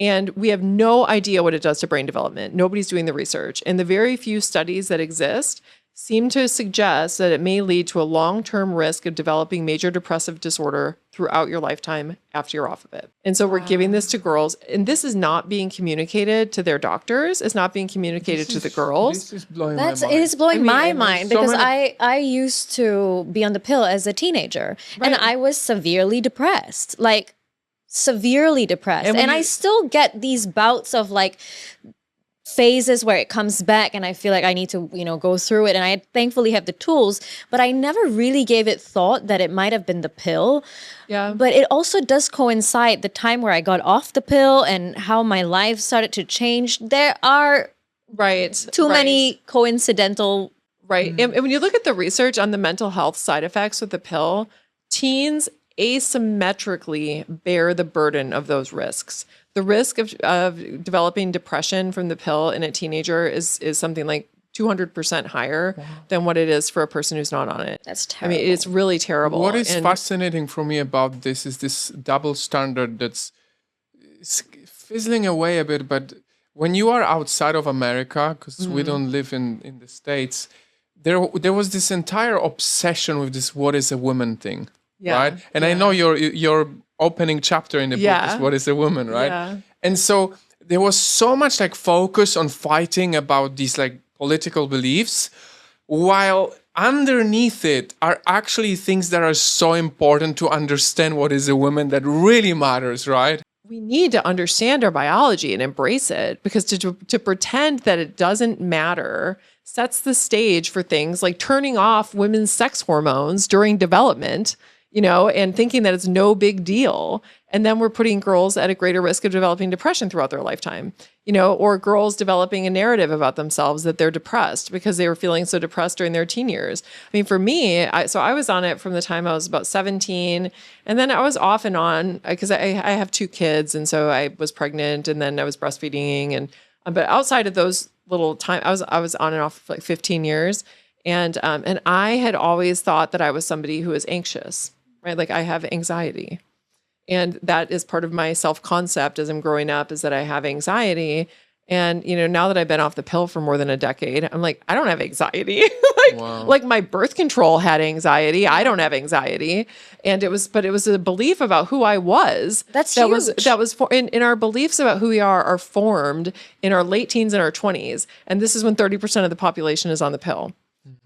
and we have no idea what it does to brain development. Nobody's doing the research. And the very few studies that exist seem to suggest that it may lead to a long-term risk of developing major depressive disorder throughout your lifetime after you're off of it. And so we're giving this to girls, and this is not being communicated to their doctors. It's not being communicated to the girls. This is blowing It my mind. is blowing my mind so because many- I used to be on the pill as a teenager and I was severely depressed, like severely depressed. And And, when I you- still get these bouts of like phases where it comes back and I feel like I need to, go through it. And I thankfully have the tools, but I never really gave it thought that it might have been the pill. Yeah. But it also does coincide the time where I got off the pill and how my life started to change. There are too many coincidental. Right. And when you look at the research on the mental health side effects with the pill, teens asymmetrically bear the burden of those risks. The risk of developing depression from the pill in a teenager is something like 200% higher than what it is for a person who's not on it. That's terrible. I mean, it's really terrible. What is And- fascinating for me about this is this double standard that's fizzling away a bit. But when you are outside of America, because we don't live in the States, there was this entire obsession with this "what is a woman" thing, right? And I know your opening chapter in the book is "What is a woman," right? Yeah. And so there was so much like focus on fighting about these like political beliefs, while underneath it are actually things that are so important to understand what is a woman that really matters, right? We need to understand our biology and embrace it, because to pretend that it doesn't matter sets the stage for things like turning off women's sex hormones during development, and thinking that it's no big deal. And then we're putting girls at a greater risk of developing depression throughout their lifetime, or girls developing a narrative about themselves that they're depressed because they were feeling so depressed during their teen years. I mean, for me, I was on it from the time I was about 17, and then I was off and on because I have 2 kids. And so I was pregnant, and then I was breastfeeding. But outside of those little time, I was on and off for like 15 years. And I had always thought that I was somebody who was anxious, right? Like I have anxiety. And that is part of my self-concept as I'm growing up, is that I have anxiety. And, now that I've been off the pill for more than a decade, I'm like, I don't have anxiety. Like my birth control had anxiety. I don't have anxiety. And it was a belief about who I was. That's that huge. was in our beliefs about who we are formed in our late teens and our 20s. And this is when 30% of the population is on the pill.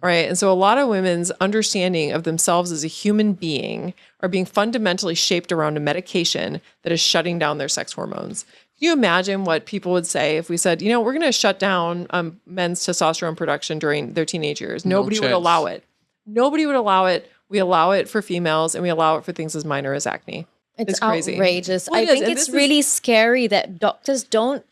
Right. And so a lot of women's understanding of themselves as a human being are being fundamentally shaped around a medication that is shutting down their sex hormones. Can you imagine what people would say if we said, we're going to shut down men's testosterone production during their teenage years? Nobody would allow it. Nobody would allow it. We allow it for females, and we allow it for things as minor as acne. It's crazy. Outrageous. Well, I think it's really scary that doctors don't.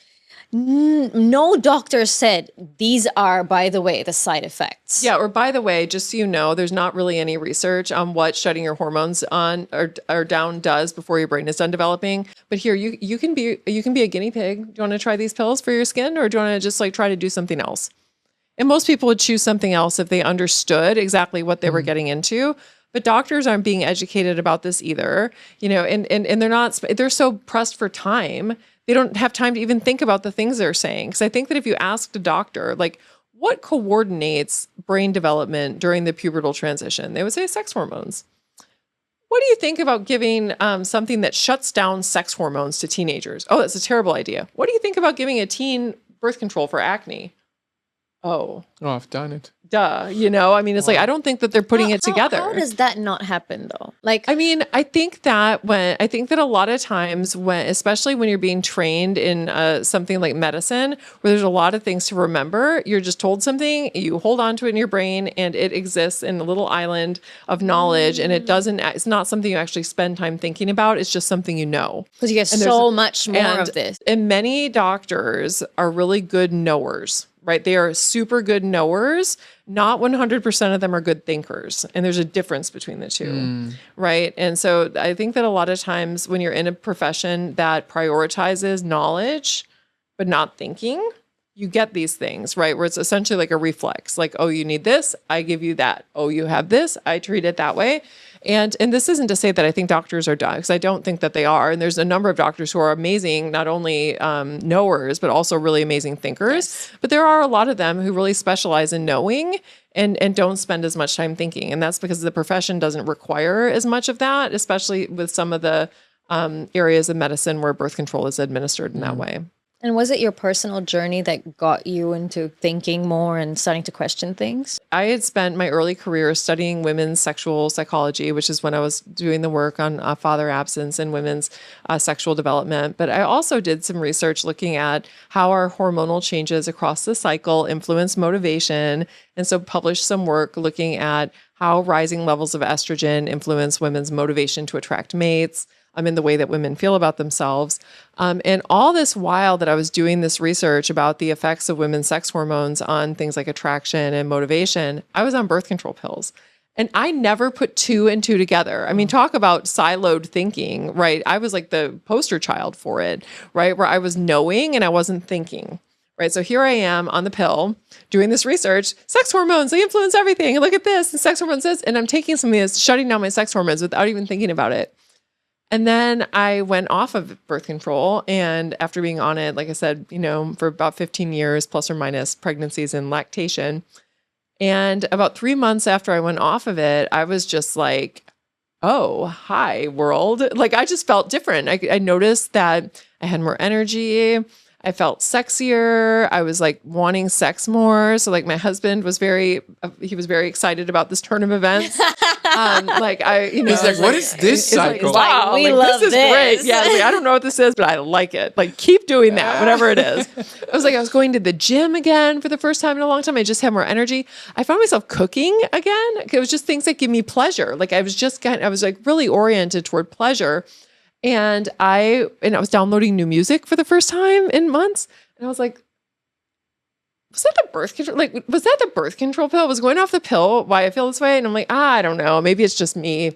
No doctor said these are, by the way, the side effects. Yeah, or by the way, just so you know, there's not really any research on what shutting your hormones on or down does before your brain is done developing. But here, you can be a guinea pig. Do you want to try these pills for your skin, or do you want to just like try to do something else? And most people would choose something else if they understood exactly what they were getting into. But doctors aren't being educated about this either, and they're so pressed for time. They don't have time to even think about the things they're saying. Because I think that if you asked a doctor, like, what coordinates brain development during the pubertal transition, they would say sex hormones. What do you think about giving something that shuts down sex hormones to teenagers? Oh, that's a terrible idea. What do you think about giving a teen birth control for acne? Oh, I've done it. Duh. I mean, it's like, I don't think that they're putting it together. How does that not happen though? Like, I mean, I think that a lot of times especially when you're being trained in something like medicine, where there's a lot of things to remember, you're just told something, you hold on to it in your brain, and it exists in a little island of knowledge. And it's not something you actually spend time thinking about. It's just something you know. Because you get so much more of this. And many doctors are really good knowers. Right? They are super good knowers. Not 100% of them are good thinkers. And there's a difference between the two. Right? And so I think that a lot of times when you're in a profession that prioritizes knowledge, but not thinking, you get these things, right? Where it's essentially like a reflex. Like, oh, you need this, I give you that. Oh, you have this, I treat it that way. And this isn't to say that I think doctors are done, because I don't think that they are. And there's a number of doctors who are amazing, not only knowers, but also really amazing thinkers. Yes. But there are a lot of them who really specialize in knowing and don't spend as much time thinking. And that's because the profession doesn't require as much of that, especially with some of the areas of medicine where birth control is administered in that way. And was it your personal journey that got you into thinking more and starting to question things? I had spent my early career studying women's sexual psychology, which is when I was doing the work on father absence and women's sexual development. But I also did some research looking at how our hormonal changes across the cycle influence motivation. And so published some work looking at how rising levels of estrogen influence women's motivation to attract mates, in the way that women feel about themselves. And all this while that I was doing this research about the effects of women's sex hormones on things like attraction and motivation, I was on birth control pills. And I never put 2 and 2 together. I mean, talk about siloed thinking, right? I was like the poster child for it, right? Where I was knowing and I wasn't thinking. Right. So here I am on the pill doing this research. Sex hormones, they influence everything. And look at this. And sex hormones this. And I'm taking something that's shutting down my sex hormones without even thinking about it. And then I went off of birth control. And after being on it, like I said, for about 15 years, plus or minus pregnancies and lactation. And about 3 months after I went off of it, I was just like, oh, hi, world. Like I just felt different. I noticed that I had more energy. I felt sexier. I was like wanting sex more. So like my husband was he was very excited about this turn of events. He's like, what is this cycle? like, we love this is this. great. Yeah, like, I don't know what this is, but I like it. Like, keep doing that, whatever it is. I was going to the gym again for the first time in a long time. I just had more energy. I found myself cooking again. It was just things that give me pleasure. Like I was like really oriented toward pleasure. And I was downloading new music for the first time in months. And I was like, was that the birth control? Like, was that the birth control pill? Was going off the pill why I feel this way? And I'm like, I don't know. Maybe it's just me.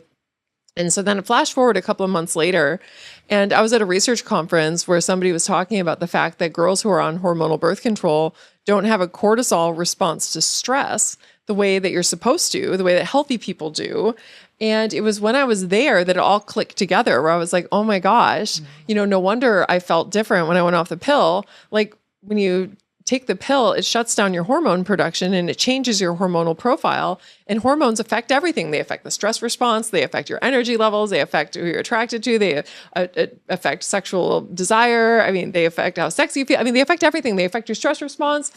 And so then flash forward a couple of months later, and I was at a research conference where somebody was talking about the fact that girls who are on hormonal birth control don't have a cortisol response to stress the way that you're supposed to, the way that healthy people do. And it was when I was there that it all clicked together, where I was like, oh my gosh, no wonder I felt different when I went off the pill. Like when you take the pill, it shuts down your hormone production and it changes your hormonal profile. And hormones affect everything. They affect the stress response. They affect your energy levels. They affect who you're attracted to. They affect sexual desire. I mean, they affect how sexy you feel. I mean, they affect everything. They affect your stress response.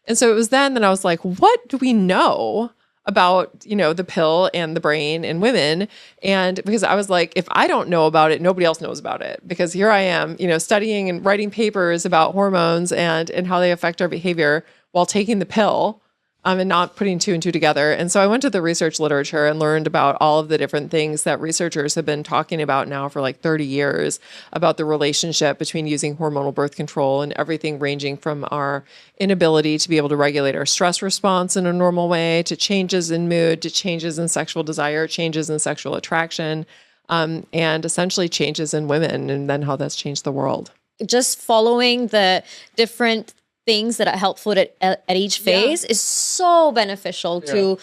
And so it was then that I was like, what do we know about, the pill and the brain and women? And because I was like, if I don't know about it, nobody else knows about it, because here I am, studying and writing papers about hormones and how they affect our behavior while taking the pill. And not putting two and two together. And so I went to the research literature and learned about all of the different things that researchers have been talking about now for like 30 years about the relationship between using hormonal birth control and everything ranging from our inability to be able to regulate our stress response in a normal way, to changes in mood, to changes in sexual desire, changes in sexual attraction, and essentially changes in women, and then how that's changed the world. Just following the different things that are helpful at each phase is so beneficial to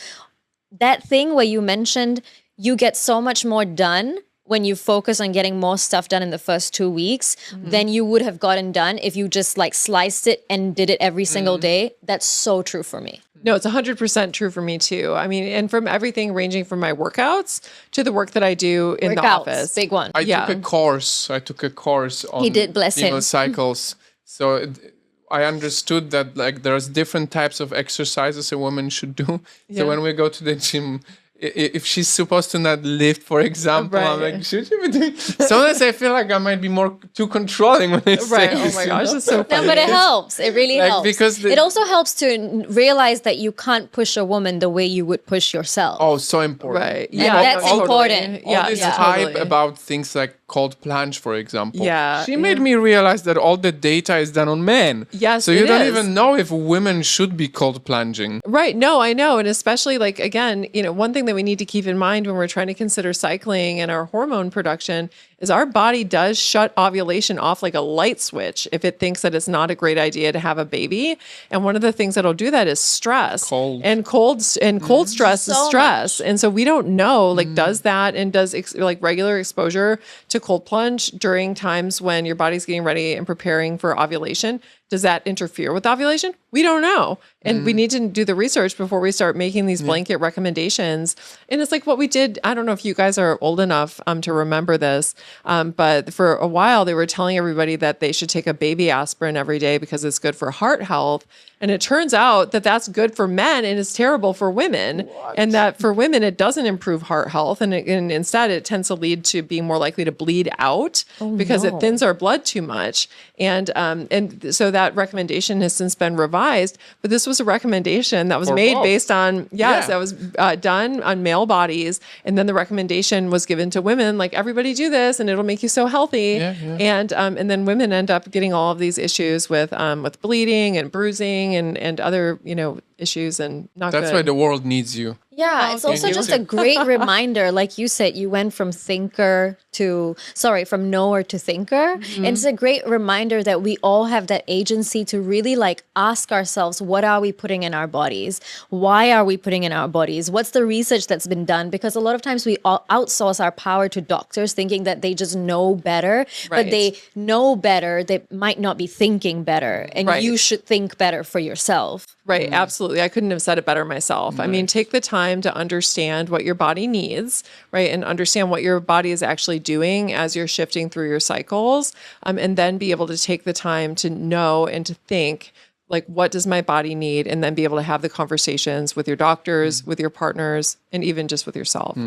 that thing where you mentioned you get so much more done when you focus on getting more stuff done in the first 2 weeks than you would have gotten done if you just like sliced it and did it every single day. That's so true for me. No, it's 100% true for me too. I mean, and from everything ranging from my workouts to the work that I do in the office. Big one. I took a course on He did, bless him. cycles. So I understood that like there's different types of exercises a woman should do. So when we go to the gym, if she's supposed to not lift, for example, I'm like, should you be doing? Sometimes I feel like I might be too controlling when I say this. Oh my gosh, it's so funny. No, but it helps. It really helps. Because it also helps to realize that you can't push a woman the way you would push yourself. Oh, so important. Right. Yeah, that's important. All this hype totally. about things like cold plunge, for example. Yeah, She made me realize that all the data is done on men. Yes, so you it don't is. even know if women should be cold plunging. Right. No, I know. And especially like, again, one thing that we need to keep in mind when we're trying to consider cycling and our hormone production is our body does shut ovulation off like a light switch if it thinks that it's not a great idea to have a baby. And one of the things that'll do that is stress. Cold stress is stress. And so we don't know, like, does that and does like regular exposure to cold plunge during times when your body's getting ready and preparing for ovulation, does that interfere with ovulation? We don't know. And we need to do the research before we start making these blanket recommendations. And it's like what we did. I don't know if you guys are old enough to remember this, but for a while they were telling everybody that they should take a baby aspirin every day because it's good for heart health. And it turns out that that's good for men and it's terrible for women. And that for women, it doesn't improve heart health. And instead, it tends to lead to being more likely to bleed out because it thins our blood too much. And so that recommendation has since been revised. But this was a recommendation that was made based on, that was done on male bodies. And then the recommendation was given to women, like, everybody do this and it'll make you so healthy. And then women end up getting all of these issues with bleeding and bruising and other, issues, and not That's good. why the world needs you. Yeah, it's also just a great reminder. Like you said, you went from from knower to thinker. And it's a great reminder that we all have that agency to really like ask ourselves, what are we putting in our bodies? Why are we putting in our bodies? What's the research that's been done? Because a lot of times we outsource our power to doctors thinking that they just know better, but they know better. They might not be thinking better. And you should think better for yourself. Right. Absolutely. I couldn't have said it better myself. I mean, take the time to understand what your body needs, right? And understand what your body is actually doing as you're shifting through your cycles. And then be able to take the time to know and to think, like, what does my body need? And then be able to have the conversations with your doctors, with your partners, and even just with yourself.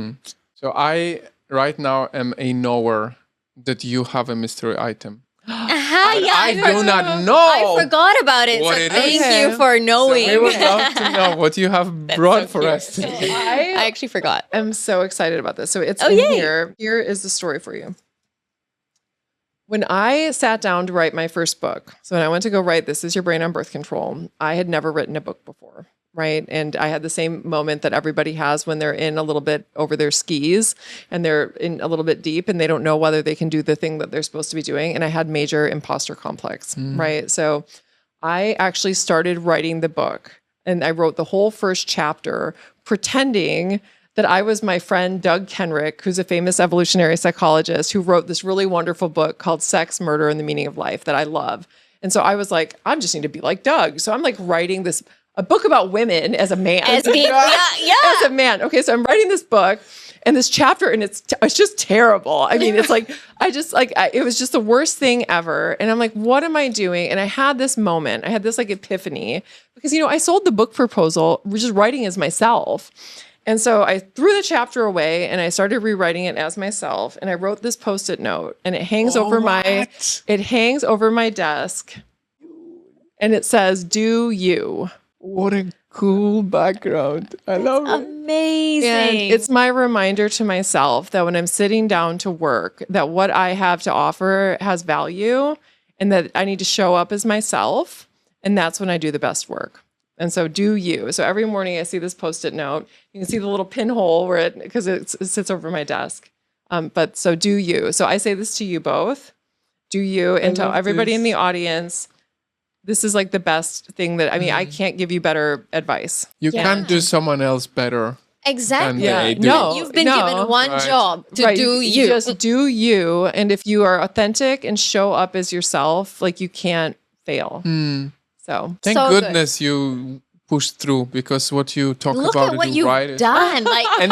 So I right now am a knower that you have a mystery item. I do not know. I forgot about it. what So it thank is. you for knowing. We would love to know what you have brought for us today. I actually forgot. I'm so excited about this. So it's Oh, in yay. here. Here is the story for you. When I sat down to write my first book, so when I went to go write This Is Your Brain on Birth Control, I had never written a book before, right? And I had the same moment that everybody has when they're in a little bit over their skis and they're in a little bit deep and they don't know whether they can do the thing that they're supposed to be doing. And I had major imposter complex, right? So I actually started writing the book and I wrote the whole first chapter pretending that I was my friend Doug Kenrick, who's a famous evolutionary psychologist who wrote this really wonderful book called Sex, Murder, and the Meaning of Life that I love. And so I was like, I just need to be like Doug. So I'm like writing a book about women as a man. As As a man. Okay, so I'm writing this book and this chapter, and it's just terrible. I mean, it's like, it was just the worst thing ever. And I'm like, what am I doing? And I had this moment, I had this like epiphany because, I sold the book proposal, just writing as myself. And so I threw the chapter away and I started rewriting it as myself. And I wrote this Post-it note and it hangs over my desk. And it says, "Do you." What a cool background. I love it. Amazing. And it's my reminder to myself that when I'm sitting down to work, that what I have to offer has value and that I need to show up as myself. And that's when I do the best work. And so do you. So every morning I see this Post-it note. You can see the little pinhole because it sits over my desk. But so do you. So I say this to you both. Do you. And to everybody in the audience, this is like the best thing I can't give you better advice. You can't do someone else better. Exactly. than they do. No. You've been given one job to do you. Just do you. And if you are authentic and show up as yourself, like you can't fail. So Thank So good. goodness you pushed through because what you talk Look about at what and you've write is done. Like, and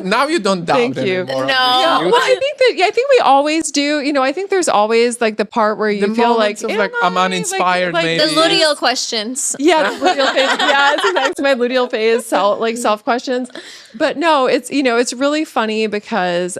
now you don't doubt Thank you. anymore. No. You- well, I think we always do. I think there's always like the part where you The feel like, moments of, like, I'm uninspired, the maybe. luteal questions. Yeah, the luteal phase. Yeah, it's next to my luteal phase, self questions. But no, it's really funny because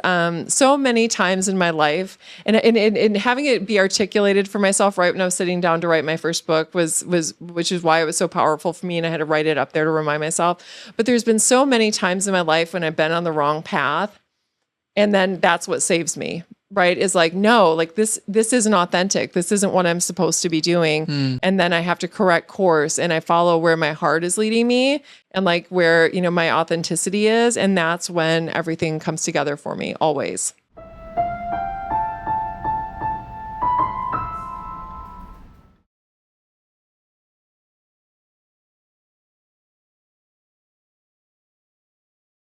so many times in my life, and having it be articulated for myself right when I was sitting down to write my first book which is why it was so powerful for me, and I had to write it up there to remind myself. But there's been so many times in my life when I've been on the wrong path, and then that's what saves me. Right, is like, no, like this isn't authentic. This isn't what I'm supposed to be doing. And then I have to correct course and I follow where my heart is leading me and like where, my authenticity is. And that's when everything comes together for me always.